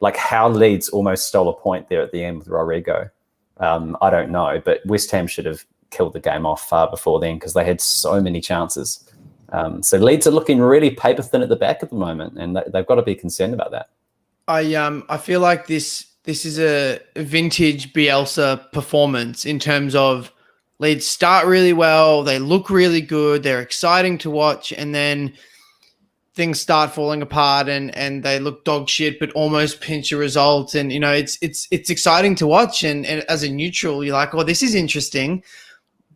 Like how Leeds almost stole a point there at the end with Rodrigo. I don't know, but West Ham should have killed the game off far before then, because they had so many chances. So Leeds are looking really paper thin at the back at the moment, and they've got to be concerned about that. I feel like this is a vintage Bielsa performance in terms of Leeds start really well, they look really good, they're exciting to watch, and then things start falling apart and they look dog shit, but almost pinch a result. And, it's exciting to watch. And as a neutral, you're like, oh, this is interesting.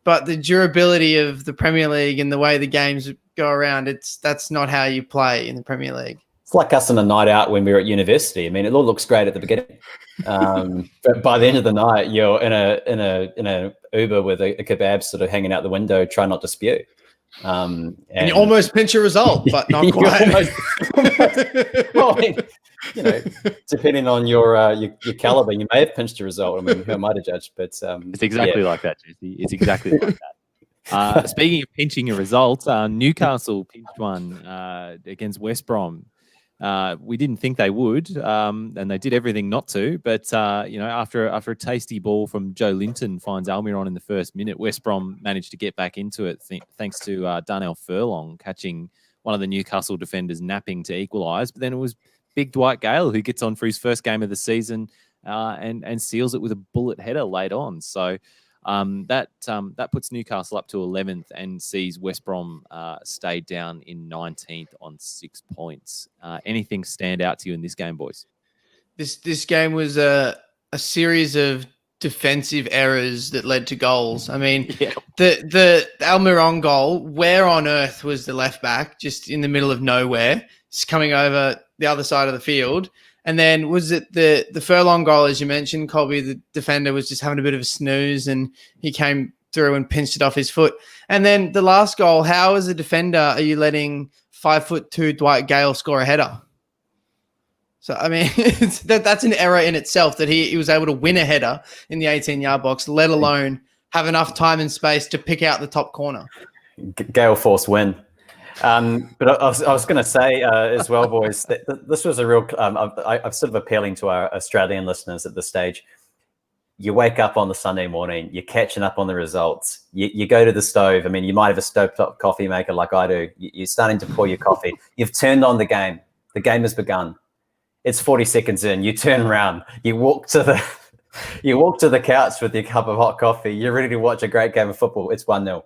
But the durability of the Premier League and the way the games go around, that's not how you play in the Premier League. It's like us on a night out when we were at university. I mean, it all looks great at the beginning, but by the end of the night, you're in a Uber with a kebab sort of hanging out the window, trying not to spew. And you almost pinch a result, but not quite. Well, I mean, depending on your caliber, you may have pinched a result. I mean, who am I to judge? But it's exactly like that, Jesse. It's exactly like that. Speaking of pinching a result, Newcastle pinched one against West Brom. We didn't think they would, and they did everything not to. But after a tasty ball from Joe Linton finds Almiron in the first minute, West Brom managed to get back into it thanks to Darnell Furlong catching one of the Newcastle defenders napping to equalise. But then it was big Dwight Gale who gets on for his first game of the season and seals it with a bullet header late on. So that puts Newcastle up to 11th and sees West Brom stay down in 19th on 6 points. Anything stand out to you in this game, boys? This game was a series of defensive errors that led to goals. I mean, the Almiron goal, where on earth was the left back? Just in the middle of nowhere, just coming over the other side of the field. And then was it the Furlong goal, as you mentioned, Colby, the defender was just having a bit of a snooze and he came through and pinched it off his foot. And then the last goal, how as a defender are you letting 5'2" Dwight Gale score a header? So, I mean, that's an error in itself, that he was able to win a header in the 18-yard box, let alone have enough time and space to pick out the top corner. Gale Force win. But I was going to say as well, boys, that this was a real. I'm sort of appealing to our Australian listeners at this stage. You wake up on the Sunday morning, you're catching up on the results. You go to the stove. I mean, you might have a stovetop coffee maker like I do. You're starting to pour your coffee. You've turned on the game. The game has begun. It's 40 seconds in. You turn around. You walk to the couch with your cup of hot coffee. You're ready to watch a great game of football. It's 1-0.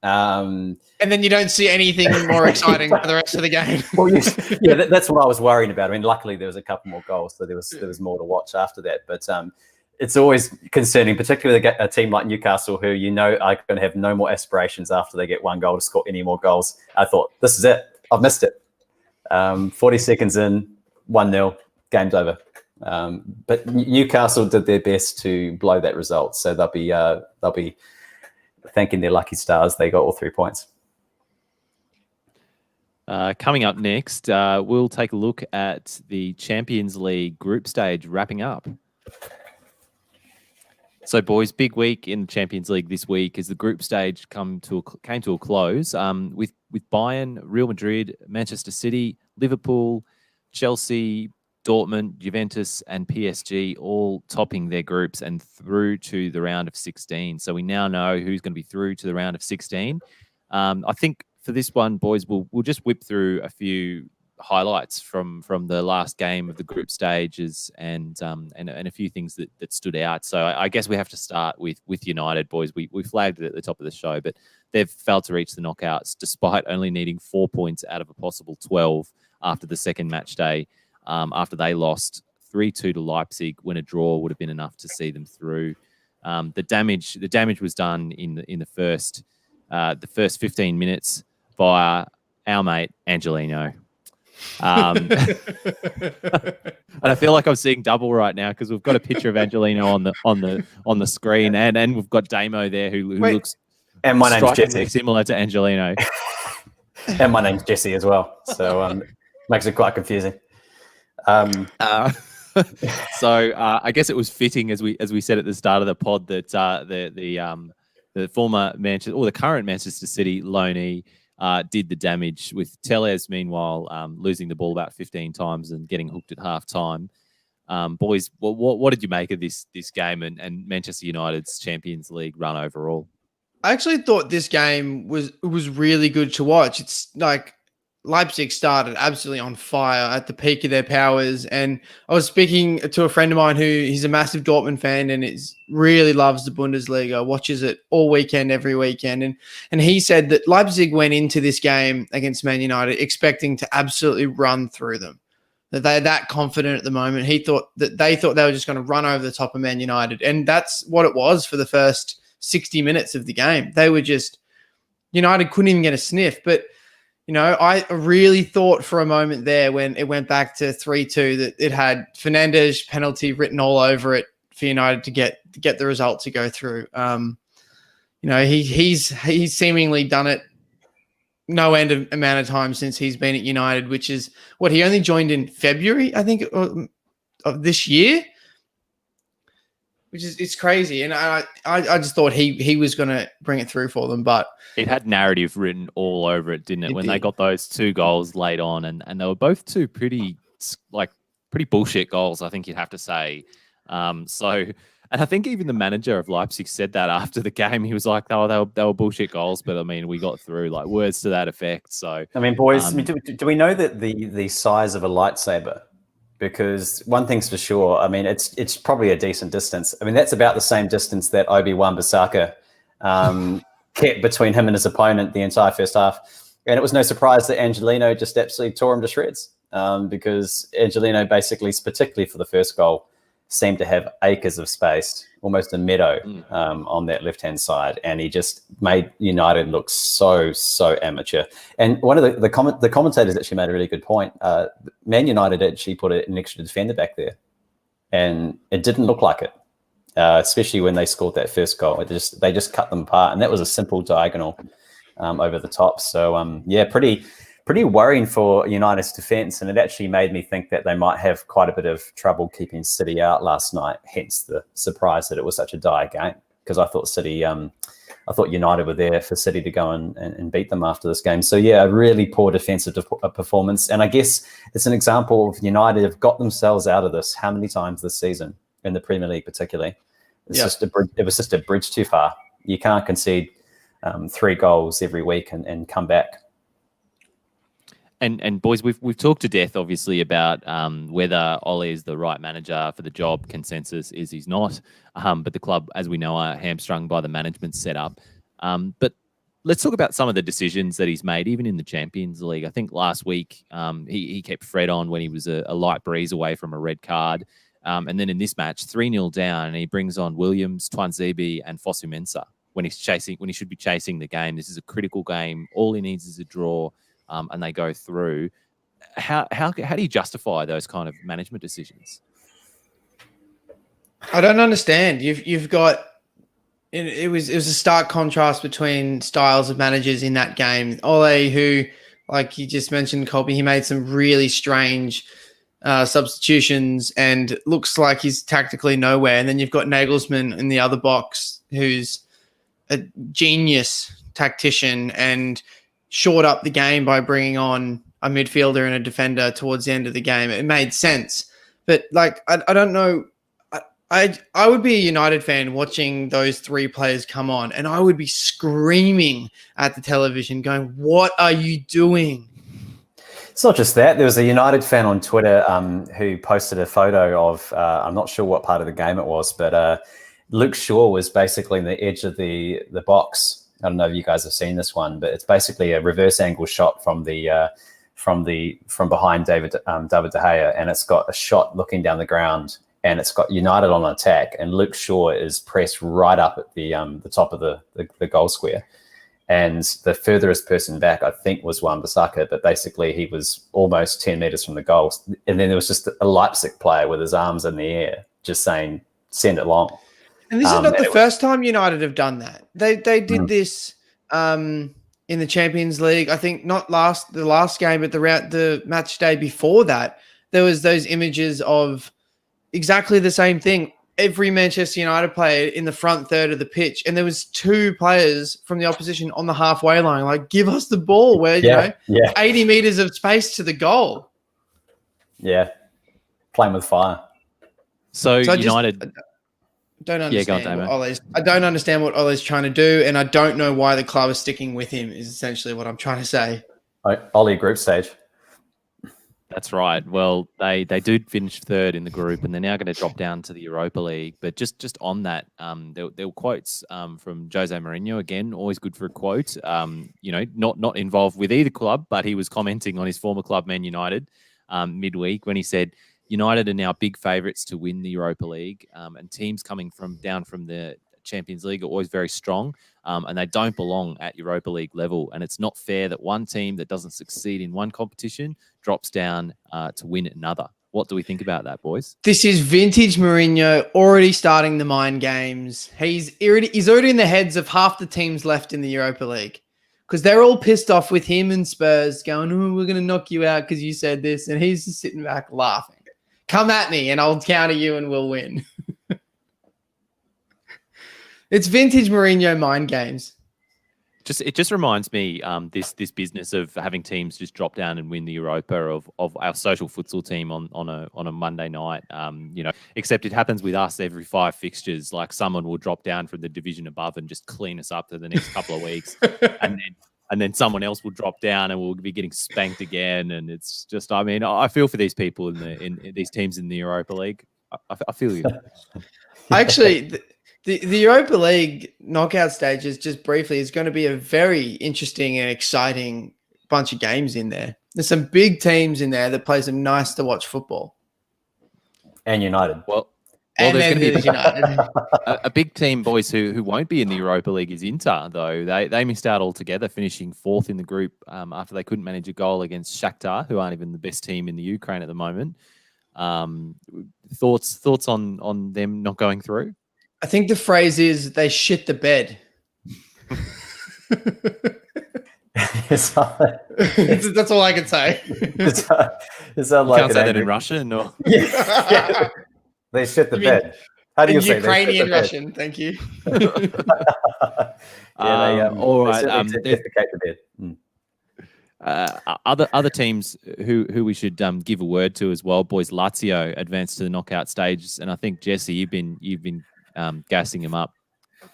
And then you don't see anything more exciting for the rest of the game. Well, that's what I was worrying about. I mean, luckily there was a couple more goals, so there was more to watch after that. But it's always concerning, particularly a team like Newcastle, who are going to have no more aspirations after they get one goal to score any more goals. I thought, this is it. I've missed it. 40 seconds in, 1-0, game's over. But Newcastle did their best to blow that result, so they'll be thanking their lucky stars they got all 3 points. Coming up next, we'll take a look at the Champions League group stage wrapping up. So, boys, big week in the Champions League this week as the group stage came to a close with Bayern, Real Madrid, Manchester City, Liverpool, Chelsea, Dortmund, Juventus, and PSG all topping their groups and through to the round of 16. So we now know who's going to be through to the round of 16. I think for this one, boys, we'll just whip through a few highlights from the last game of the group stages and a few things that stood out. So I guess we have to start with United, boys. We flagged it at the top of the show, but they've failed to reach the knockouts despite only needing 4 points out of a possible 12 after the second match day. After they lost 3-2 to Leipzig, when a draw would have been enough to see them through. The damage was done in the first 15 minutes by our mate Angelino. And I feel like I'm seeing double right now because we've got a picture of Angelino on the screen, and we've got Damo there who looks and my name's Jesse, similar to Angelino. And my name's Jesse as well, so makes it quite confusing. So I guess it was fitting, as we said at the start of the pod, that the former Manchester, or the current Manchester City loanee, did the damage, with Tellez meanwhile losing the ball about 15 times and getting hooked at half time. Boys, what did you make of this game and Manchester United's Champions League run overall? I actually thought this game was really good to watch. It's like Leipzig started absolutely on fire at the peak of their powers. And I was speaking to a friend of mine he's a massive Dortmund fan and really loves the Bundesliga, watches it all weekend, every weekend. And he said that Leipzig went into this game against Man United expecting to absolutely run through them, that they're that confident at the moment. They thought they were just going to run over the top of Man United. And that's what it was for the first 60 minutes of the game. United couldn't even get a sniff. But I really thought for a moment there when it went back to 3-2 that it had Fernandes penalty written all over it for United to get the result to go through. He's seemingly done it no end of amount of time since he's been at United, which is what he only joined in February, I think, of this year, which is it's crazy. And I just thought he was going to bring it through for them, but it had narrative written all over it, didn't it? When they got those 2 goals late on, and they were both 2 pretty bullshit goals, I think you'd have to say. And I think even the manager of Leipzig said that after the game. He was like, "Oh, they were bullshit goals, but I mean, we got through." Like, words to that effect. So, I mean, boys, do we know that the size of a lightsaber? Because one thing's for sure, I mean, it's probably a decent distance. I mean, that's about the same distance that Obi-Wan Bissaka kept between him and his opponent the entire first half. And it was no surprise that Angelino just absolutely tore him to shreds, because Angelino basically, particularly for the first goal, seemed to have acres of space, almost a meadow on that left-hand side. And he just made United look so amateur. And one of the commentators actually made a really good point. Man United actually put an extra defender back there, and it didn't look like it. Especially when they scored that first goal. They just cut them apart, and that was a simple diagonal over the top. So, pretty worrying for United's defence, and it actually made me think that they might have quite a bit of trouble keeping City out last night, hence the surprise that it was such a dire game, because I thought United were there for City to go and beat them after this game. So, yeah, a really poor defensive performance, and I guess it's an example of United have got themselves out of this how many times this season, in the Premier League particularly. It was just a bridge too far. You can't concede 3 goals every week and come back. And boys, we've talked to death, obviously, about whether Ole is the right manager for the job. Consensus is he's not. But the club, as we know, are hamstrung by the management setup. But let's talk about some of the decisions that he's made, even in the Champions League. I think last week he kept Fred on when he was a light breeze away from a red card. And then in this match, 3-0 down, and he brings on Williams, Tuanzebe, and Fosu-Mensah when he should be chasing the game. This is a critical game. All he needs is a draw. And they go through. How do you justify those kind of management decisions? I don't understand. You've got it was a stark contrast between styles of managers in that game. Ole, who, like you just mentioned, Colby, he made some really strange substitutions and looks like he's tactically nowhere. And then you've got Nagelsmann in the other box, who's a genius tactician and shored up the game by bringing on a midfielder and a defender towards the end of the game. It made sense. But I don't know. I would be a United fan watching those 3 players come on, and I would be screaming at the television going, "What are you doing?" It's not just that. There was a United fan on Twitter who posted a photo of, I'm not sure what part of the game it was, but Luke Shaw was basically in the edge of the box. I don't know if you guys have seen this one, but it's basically a reverse angle shot from the from behind David De Gea, and it's got a shot looking down the ground, and it's got United on attack, and Luke Shaw is pressed right up at the top of the goal square. And the furthest person back, I think, was Wan-Bissaka, but basically he was almost 10 meters from the goal. And then there was just a Leipzig player with his arms in the air, just saying, "Send it long." And this is not the first time United have done that. They did this in the Champions League. I think not the last game, but the match day before that, there was those images of exactly the same thing. Every Manchester United player in the front third of the pitch, and there was 2 players from the opposition on the halfway line, like, give us the ball, where you know 80 meters of space to the goal. Yeah, playing with fire. So United don't understand I don't understand what Ole's trying to do, and I don't know why the club is sticking with him, is essentially what I'm trying to say. Ole group stage. That's right. Well, they did finish third in the group, and they're now going to drop down to the Europa League. But just on that, there were quotes from Jose Mourinho again. Always good for a quote. Not involved with either club, but he was commenting on his former club, Man United, midweek when he said, "United are now big favourites to win the Europa League, and teams coming down from the Champions League are always very strong, and they don't belong at Europa League level. And it's not fair that one team that doesn't succeed in one competition drops down to win another." What do we think about that, boys? This is vintage Mourinho, already starting the mind games. He's already in the heads of half the teams left in the Europa League, because they're all pissed off with him and Spurs going, "Oh, we're going to knock you out because you said this," and he's just sitting back laughing. Come at me and I'll counter you and we'll win. It's vintage Mourinho mind games. It just reminds me this business of having teams just drop down and win the Europa of our social futsal team on a Monday night. Except it happens with us every 5 fixtures. Like, someone will drop down from the division above and just clean us up for the next couple of weeks, and then someone else will drop down and we'll be getting spanked again. And it's just, I mean, I feel for these people in these teams in the Europa League. I feel you. Actually. The Europa League knockout stages, just briefly, is going to be a very interesting and exciting bunch of games in there. There's some big teams in there that play some nice to watch football. And United. Well, and there's going to be United. a big team, boys, who won't be in the Europa League is Inter, though. They missed out altogether, finishing 4th in the group after they couldn't manage a goal against Shakhtar, who aren't even the best team in the Ukraine at the moment. Thoughts on them not going through? I think the phrase is they shit the bed. That's all I can say. It's like, can't say that in Russian, or yeah. They shit the bed. How do you say Ukrainian Russian? Thank you. All right. Defecate the bed. Other teams who we should give a word to as well, boys. Lazio advanced to the knockout stages, and I think, Jesse, you've been gassing them up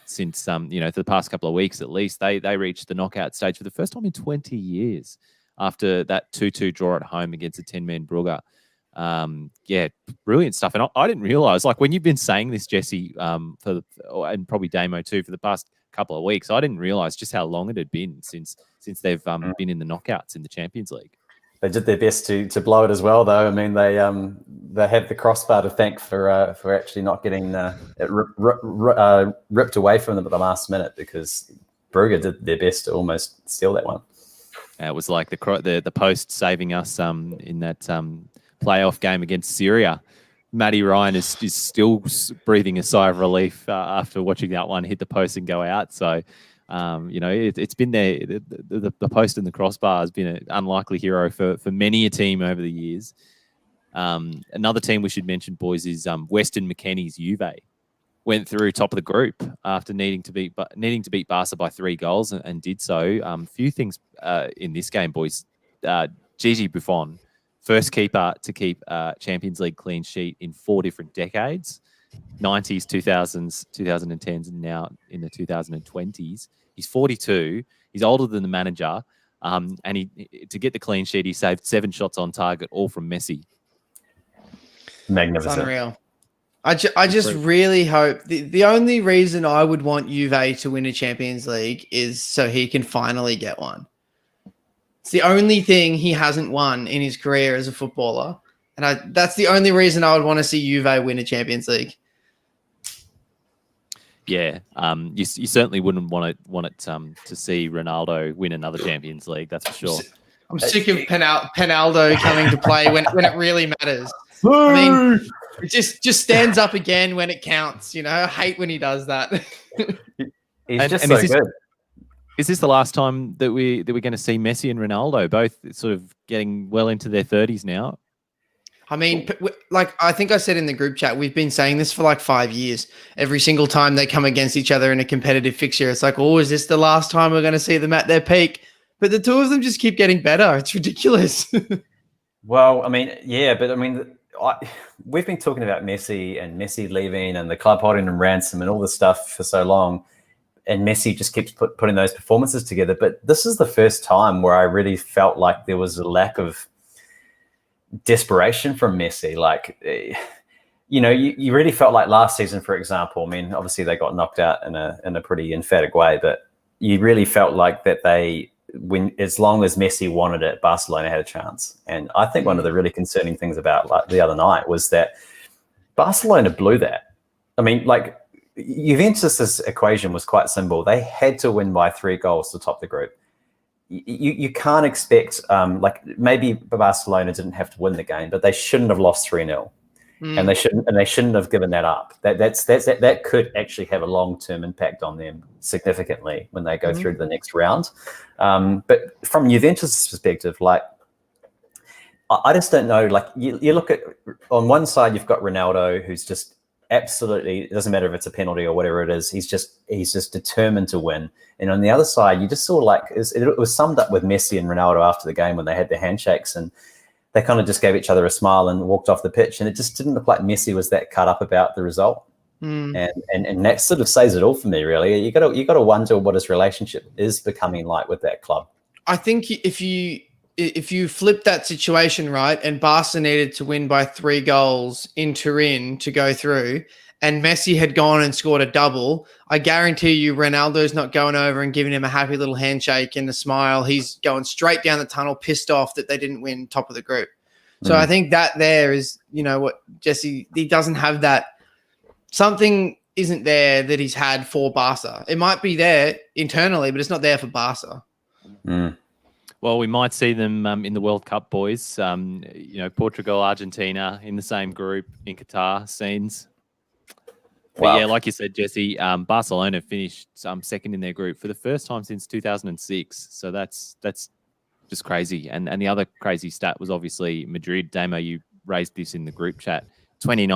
since for the past couple of weeks at least. They reached the knockout stage for the first time in 20 years after that 2-2 draw at home against a 10-man Brugge. Brilliant stuff. And I didn't realize, like, when you've been saying this, Jesse, and probably Damo too, for the past couple of weeks, I didn't realize just how long it had been since they've been in the knockouts in the Champions League. They did their best to blow it as well, though. I mean, they had the crossbar to thank for actually not getting it ripped away from them at the last minute, because Brugge did their best to almost steal that one. It was like the post saving us in that playoff game against Syria. Matty Ryan is still breathing a sigh of relief after watching that one hit the post and go out. So. It's been there. The post and the crossbar has been an unlikely hero for many a team over the years. Another team we should mention, boys, is Weston McKennie's Juve. Went through top of the group after needing to beat Barca by 3 goals and did so. Few things in this game, boys. Gigi Buffon, first keeper to keep Champions League clean sheet in 4 different decades. 90s, 2000s, 2010s, and now in the 2020s. He's 42. He's older than the manager. And to get the clean sheet, he saved 7 shots on target, all from Messi. Magnificent. It's unreal. I just really hope the only reason I would want Juve to win a Champions League is so he can finally get one. It's the only thing he hasn't won in his career as a footballer. And that's the only reason I would want to see Juve win a Champions League. Yeah, you certainly wouldn't want it to see Ronaldo win another Champions League. That's for sure. I'm sick of Penaldo coming to play when it really matters. I mean, it just stands up again when it counts. You know, I hate when he does that. He's just so good. Is this the last time that we're going to see Messi and Ronaldo both sort of getting well into their 30s now? I mean, like I think I said in the group chat, we've been saying this for like 5 years. Every single time they come against each other in a competitive fixture, it's like, oh, is this the last time we're going to see them at their peak? But the two of them just keep getting better. It's ridiculous. Well, I mean, yeah, but I mean, we've been talking about Messi and Messi leaving and the club holding him ransom and all this stuff for so long. And Messi just keeps putting those performances together. But this is the first time where I really felt like there was a lack of desperation from Messi. Like, you know, you really felt like last season, for example. I mean, obviously they got knocked out in a pretty emphatic way, but you really felt like that as long as Messi wanted it, Barcelona had a chance. And I think one of the really concerning things about like the other night was that Barcelona blew that. I mean, like Juventus's equation was quite simple. They had to win by 3 goals to top the group. You can't expect, like maybe Barcelona didn't have to win the game, but they shouldn't have lost 3-0. And they shouldn't have given that up. That could actually have a long-term impact on them significantly when they go through to the next round. But from Juventus' perspective, like I just don't know. Like you look at on one side, you've got Ronaldo, who's just absolutely, it doesn't matter if it's a penalty or whatever it is. He's just determined to win. And on the other side, you just saw like it was summed up with Messi and Ronaldo after the game when they had their handshakes and they kind of just gave each other a smile and walked off the pitch. And it just didn't look like Messi was that cut up about the result. And that sort of says it all for me, really. You got to wonder what his relationship is becoming like with that club. I think if you flip that situation, right, and Barca needed to win by 3 goals in Turin to go through, and Messi had gone and scored a double, I guarantee you Ronaldo's not going over and giving him a happy little handshake and a smile. He's going straight down the tunnel, pissed off that they didn't win top of the group. So I think that there is, you know, what Jesse, he doesn't have that. Something isn't there that he's had for Barca. It might be there internally, but it's not there for Barca. Well, we might see them in the World Cup, boys. You know, Portugal, Argentina in the same group in Qatar scenes. But yeah, like you said, Jesse, Barcelona finished second in their group for the first time since 2006. So that's just crazy. And the other crazy stat was obviously Madrid. Damo, you raised this in the group chat. 29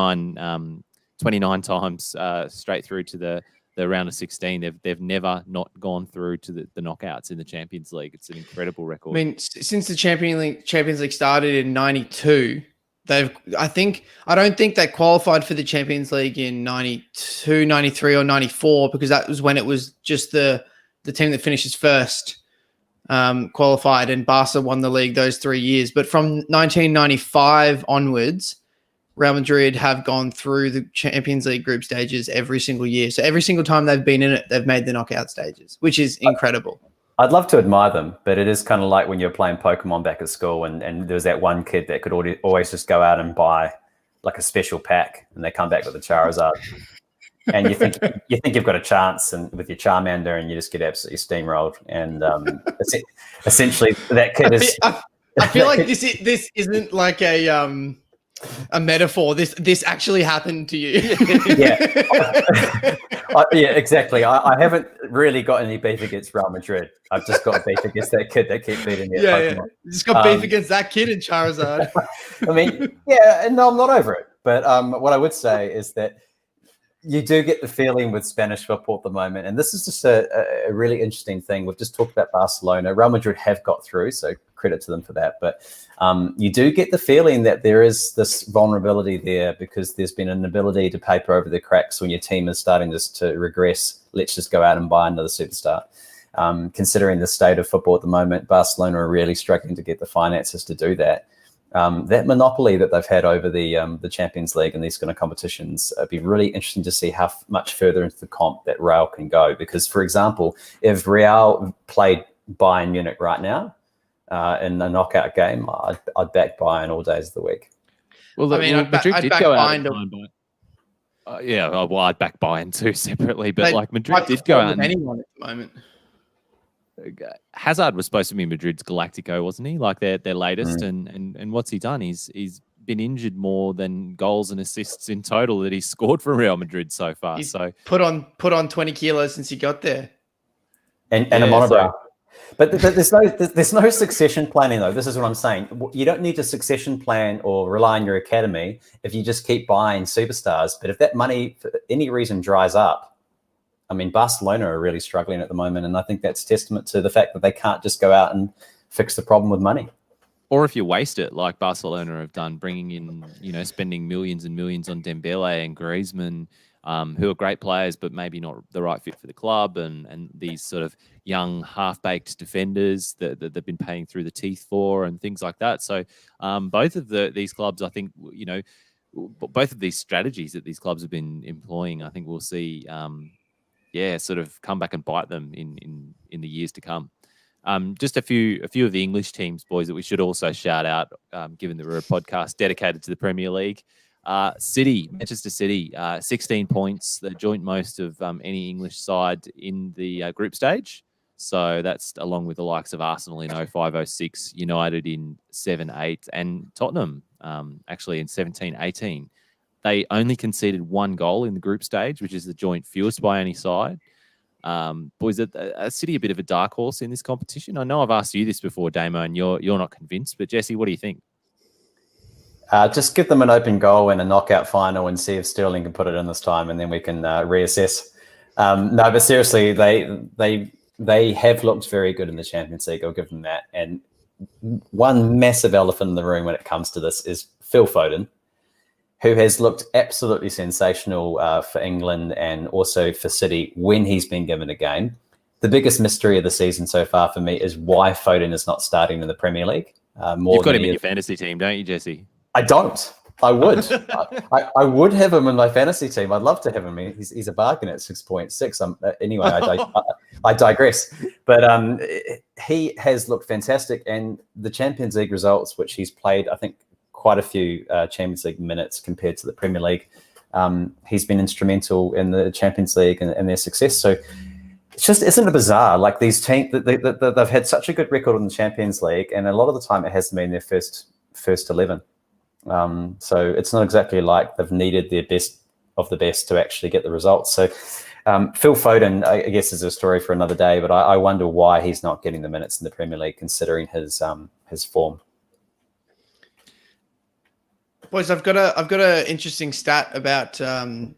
times straight through to the round of 16. They've never not gone through to the knockouts in the Champions League. It's an incredible record. I mean, since the Champions League started in 92, I don't think they qualified for the Champions League in 92, 93 or 94 because that was when it was just the team that finishes first qualified, and Barca won the league those 3 years. But from 1995 onwards, Real Madrid have gone through the Champions League group stages every single year. So every single time they've been in it, they've made the knockout stages, which is incredible. I'd love to admire them, but it is kind of like when you're playing Pokemon back at school and there was that one kid that could always just go out and buy like a special pack and they come back with a Charizard. And you think you've got a chance and with your Charmander and you just get absolutely steamrolled. And essentially that kid is... I feel like this isn't like a metaphor. This actually happened to you. Yeah, exactly. I haven't really got any beef against Real Madrid. I've just got beef against that kid that keeps beating me. Yeah. Just got beef against that kid in Charizard. I mean, yeah, and no, I'm not over it. But what I would say is that you do get the feeling with Spanish football at the moment, and this is just a really interesting thing. We've just talked about Barcelona. Real Madrid have got through, so credit to them for that. But you do get the feeling that there is this vulnerability there because there's been an ability to paper over the cracks when your team is starting just to regress. Let's just go out and buy another superstar. Considering the state of football at the moment, Barcelona are really struggling to get the finances to do that. That monopoly that they've had over the Champions League and these kind of competitions, it'd be really interesting to see how much further into the comp that Real can go. Because, for example, if Real played Bayern Munich right now, in a knockout game, I'd back Bayern all days of the week. Well, I mean, I'd Madrid did back go out Bayern and sign yeah, well, I'd back Bayern too separately, but like Madrid might did go perform out with and anyone at the moment. Hazard was supposed to be Madrid's Galactico, wasn't he? Like their latest, and what's he done? He's been injured more than goals and assists in total that he's scored for Real Madrid so far. He's so put on 20 kilos since he got there, and a monobrow. But there's no succession planning, though. This is what I'm saying. You don't need a succession plan or rely on your academy if you just keep buying superstars. But if that money, for any reason, dries up, I mean, Barcelona are really struggling at the moment. And I think that's testament to the fact that they can't just go out and fix the problem with money. Or if you waste it, like Barcelona have done, bringing in, spending millions and millions on Dembele and Griezmann, who are great players, but maybe not the right fit for the club, and these sort of young half-baked defenders that they've been paying through the teeth for, and things like that. So both of these clubs, I think, both of these strategies that these clubs have been employing, I think we'll see, sort of come back and bite them in the years to come. Just a few of the English teams, boys, that we should also shout out, given that we're a podcast dedicated to the Premier League. Manchester City, 16 points, the joint most of any English side in the group stage. So that's along with the likes of Arsenal in 05-06, United in 7-8, and Tottenham actually in 17-18. They only conceded one goal in the group stage, which is the joint fewest by any side. Boys, are City a bit of a dark horse in this competition? I know I've asked you this before, Damo, and you're not convinced, but Jesse, what do you think? Just give them an open goal in a knockout final and see if Sterling can put it in this time, and then we can reassess. No, but seriously, they have looked very good in the Champions League. I'll give them that. And one massive elephant in the room when it comes to this is Phil Foden, who has looked absolutely sensational for England and also for City when he's been given a game. The biggest mystery of the season so far for me is why Foden is not starting in the Premier League. You've got him in your fantasy team, don't you, Jesse? I don't. I would. I would have him in my fantasy team. I'd love to have him. He's a bargain at 6.6. Anyway, I digress. But he has looked fantastic. And the Champions League results, which he's played, I think, quite a few Champions League minutes compared to the Premier League. He's been instrumental in the Champions League and their success. So it's just, isn't it bizarre? Like these teams, they've had such a good record in the Champions League, and a lot of the time it hasn't been their first 11. So it's not exactly like they've needed their best of the best to actually get the results. So Phil Foden, I guess, is a story for another day, but I wonder why he's not getting the minutes in the Premier League considering his form. Boys, I've got a interesting stat about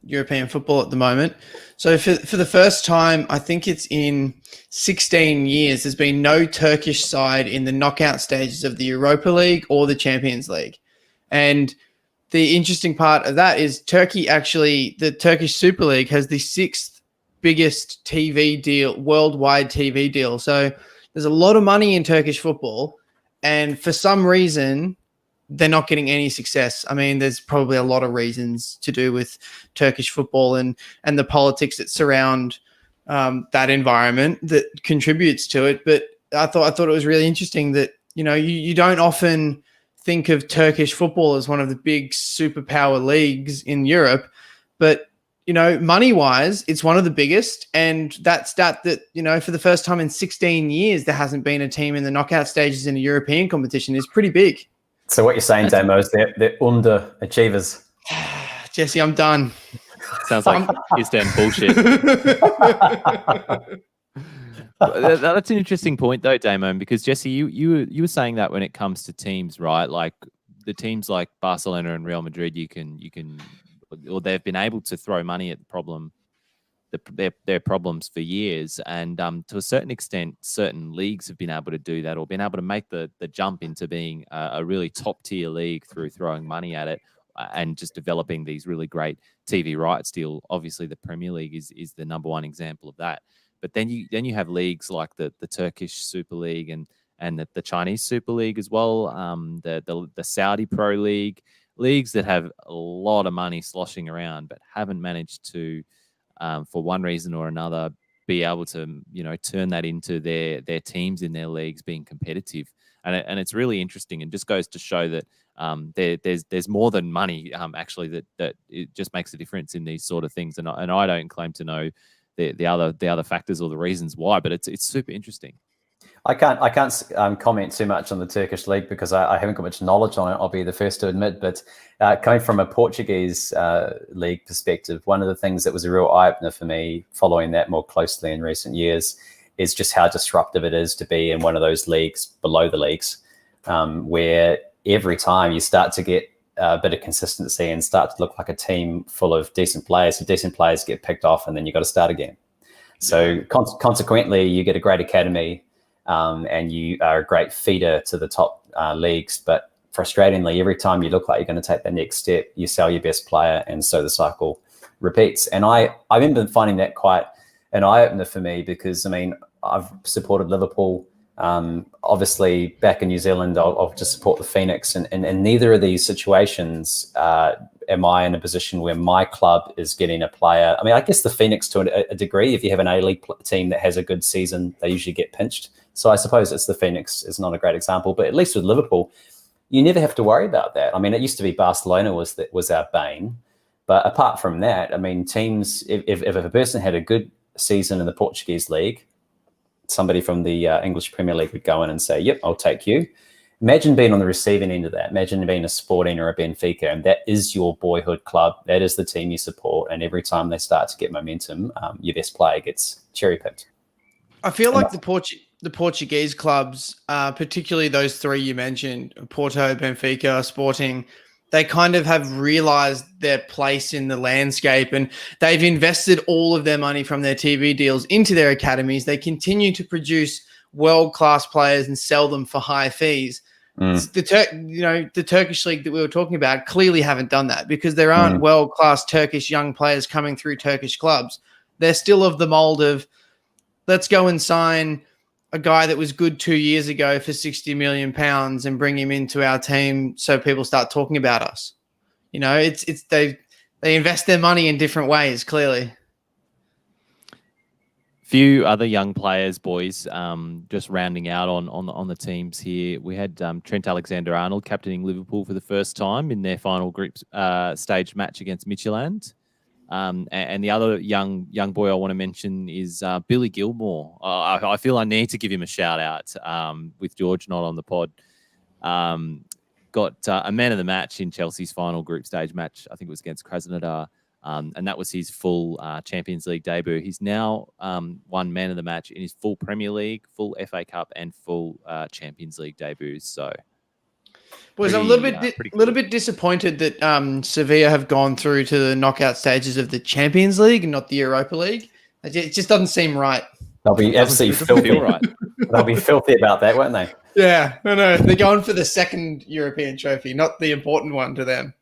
European football at the moment. So for the first time, I think it's in 16 years, there's been no Turkish side in the knockout stages of the Europa League or the Champions League. And the interesting part of that is the Turkish Super League has the 6th biggest TV deal, worldwide TV deal. So there's a lot of money in Turkish football, and for some reason, they're not getting any success. I mean, there's probably a lot of reasons to do with Turkish football and the politics that surround that environment that contributes to it. But I thought it was really interesting that, you don't often think of Turkish football as one of the big superpower leagues in Europe, but money-wise, it's one of the biggest. And that stat that, for the first time in 16 years, there hasn't been a team in the knockout stages in a European competition is pretty big. So what you're saying, Damo, is they're underachievers. Jesse, I'm done. Sounds like Eastern bullshit. That's an interesting point, though, Damon, because Jesse, you were saying that when it comes to teams, right? Like the teams like Barcelona and Real Madrid, you can, or they've been able to throw money at the problem, their problems for years, and to a certain extent, certain leagues have been able to do that, or been able to make the jump into being a really top tier league through throwing money at it and just developing these really great TV rights deal. Obviously, the Premier League is the number one example of that. But then you have leagues like the Turkish Super League and the Chinese Super League as well, the Saudi Pro League, leagues that have a lot of money sloshing around but haven't managed to, for one reason or another, be able to, turn that into their teams in their leagues being competitive. And it's really interesting, and just goes to show that there's more than money, actually, that it just makes a difference in these sort of things. And I don't claim to know the other factors or the reasons why, but it's super interesting. I can't comment too much on the Turkish league because I haven't got much knowledge on it. I'll be the first to admit. But coming from a Portuguese league perspective, one of the things that was a real eye opener for me, following that more closely in recent years, is just how disruptive it is to be in one of those leagues below the leagues, where every time you start to get a bit of consistency and start to look like a team full of decent players, the decent players get picked off, and then you got to start again. So consequently, you get a great academy. And you are a great feeder to the top leagues. But frustratingly, every time you look like you're going to take that next step, you sell your best player, and so the cycle repeats. And I remember finding that quite an eye-opener for me, because, I mean, I've supported Liverpool. Obviously, back in New Zealand, I'll just support the Phoenix. And neither of these situations am I in a position where my club is getting a player. I mean, I guess the Phoenix, to a degree, if you have an A-League team that has a good season, they usually get pinched. So I suppose it's the Phoenix is not a great example, but at least with Liverpool, you never have to worry about that. I mean, it used to be Barcelona was our bane, but apart from that, I mean, teams, if a person had a good season in the Portuguese league, somebody from the English Premier League would go in and say, "Yep, I'll take you." Imagine being on the receiving end of that. Imagine being a Sporting or a Benfica, and that is your boyhood club. That is the team you support, and every time they start to get momentum, your best player gets cherry picked. I feel like the Portuguese clubs, particularly those three you mentioned, Porto, Benfica, Sporting, they kind of have realized their place in the landscape, and they've invested all of their money from their TV deals into their academies. They continue to produce world-class players and sell them for high fees. The Turkish league that we were talking about clearly haven't done that, because there aren't world-class Turkish young players coming through Turkish clubs. They're still of the mold of, let's go and sign a guy that was good 2 years ago for £60 million and bring him into our team so people start talking about us. It's they invest their money in different ways, clearly. Few other young players, boys, just rounding out on the teams here. We had Trent Alexander-Arnold captaining Liverpool for the first time in their final group stage match against Midtjylland. And the other young boy I want to mention is Billy Gilmore. I feel I need to give him a shout out with George not on the pod. Got a man of the match in Chelsea's final group stage match. I think it was against Krasnodar. And that was his full Champions League debut. He's now won man of the match in his full Premier League, full FA Cup, and full Champions League debuts. So, boys, I'm a little bit disappointed that Sevilla have gone through to the knockout stages of the Champions League and not the Europa League. It just doesn't seem right. They'll be absolutely filthy. Right. They'll be filthy about that, won't they? Yeah, no, they're going for the second European trophy, not the important one to them.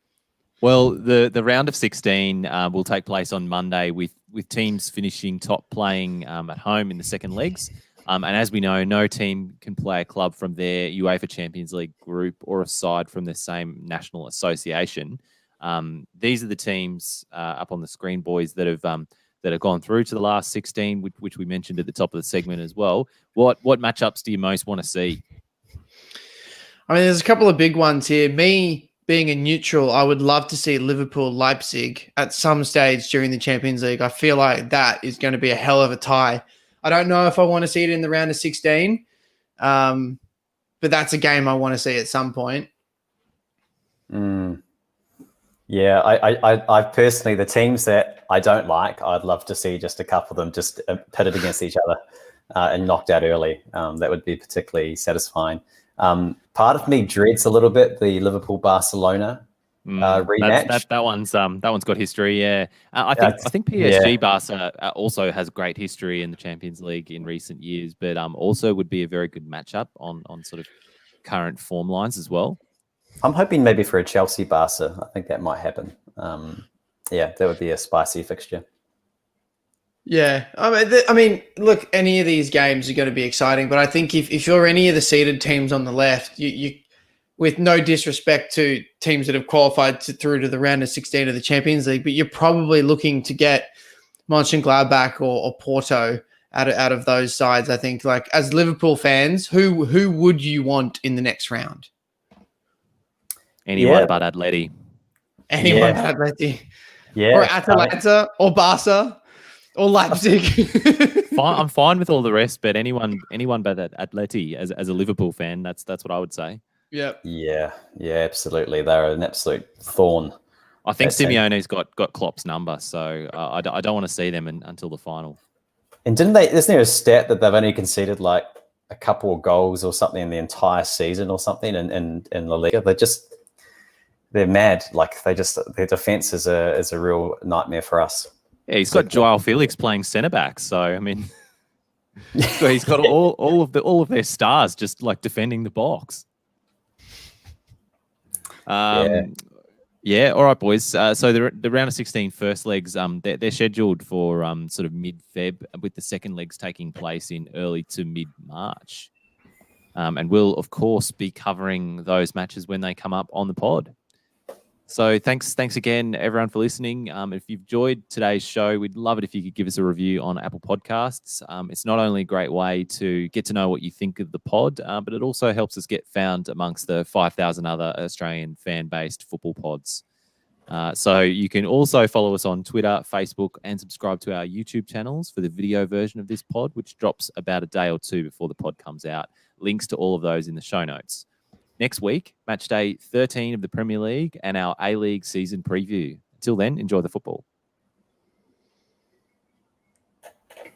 Well, the round of 16 will take place on Monday with teams finishing top playing at home in the second legs. And as we know, no team can play a club from their UEFA Champions League group or a side from the same national association. These are the teams up on the screen, boys, that have gone through to the last 16, which we mentioned at the top of the segment as well. What matchups do you most want to see? I mean, there's a couple of big ones here. Me being a neutral, I would love to see Liverpool-Leipzig at some stage during the Champions League. I feel like that is going to be a hell of a tie. I don't know if I want to see it in the round of 16, but that's a game I want to see at some point. Yeah, I personally, the teams that I don't like, I'd love to see just a couple of them just pitted against each other and knocked out early. That would be particularly satisfying. Part of me dreads a little bit the Liverpool-Barcelona rematch. That one's got history. Yeah, I think PSG Barca also has great history in the Champions League in recent years, but also would be a very good matchup on sort of current form lines as well. I'm hoping maybe for a Chelsea Barca. I think that might happen. That would be a spicy fixture. Yeah, I mean, look, any of these games are going to be exciting, but I think if you're any of the seeded teams on the left, you with no disrespect to teams that have qualified through to the round of 16 of the Champions League, but you're probably looking to get Mönchengladbach or Porto out of those sides. I think, like, as Liverpool fans, who would you want in the next round? Anyone Yeah. but Atleti. Anyone Yeah. but Atleti, Yeah. or Atalanta, or Barca, or Leipzig. I'm fine with all the rest, but anyone but Atleti as a Liverpool fan, that's what I would say. Yep. Yeah, absolutely. They're an absolute thorn. I think That team. Simeone's got Klopp's number, so I don't want to see them until the final. And isn't there a stat that they've only conceded like a couple of goals or something in the entire season or something in La Liga? They're mad. Like their defense is a real nightmare for us. Yeah, he's got Joao Felix playing centre back, so I mean, he's got all of their stars just like defending the box. Yeah. All right, boys. So the round of 16 first legs, they're scheduled for sort of mid-Feb, with the second legs taking place in early to mid-March. And we'll of course be covering those matches when they come up on the pod. So thanks again, everyone, for listening. If you've enjoyed today's show, we'd love it if you could give us a review on Apple Podcasts. It's not only a great way to get to know what you think of the pod, but it also helps us get found amongst the 5,000 other Australian fan-based football pods. So you can also follow us on Twitter, Facebook, and subscribe to our YouTube channels for the video version of this pod, which drops about a day or two before the pod comes out. Links to all of those in the show notes. Next week, match day 13 of the Premier League and our A-League season preview. Until then, enjoy the football.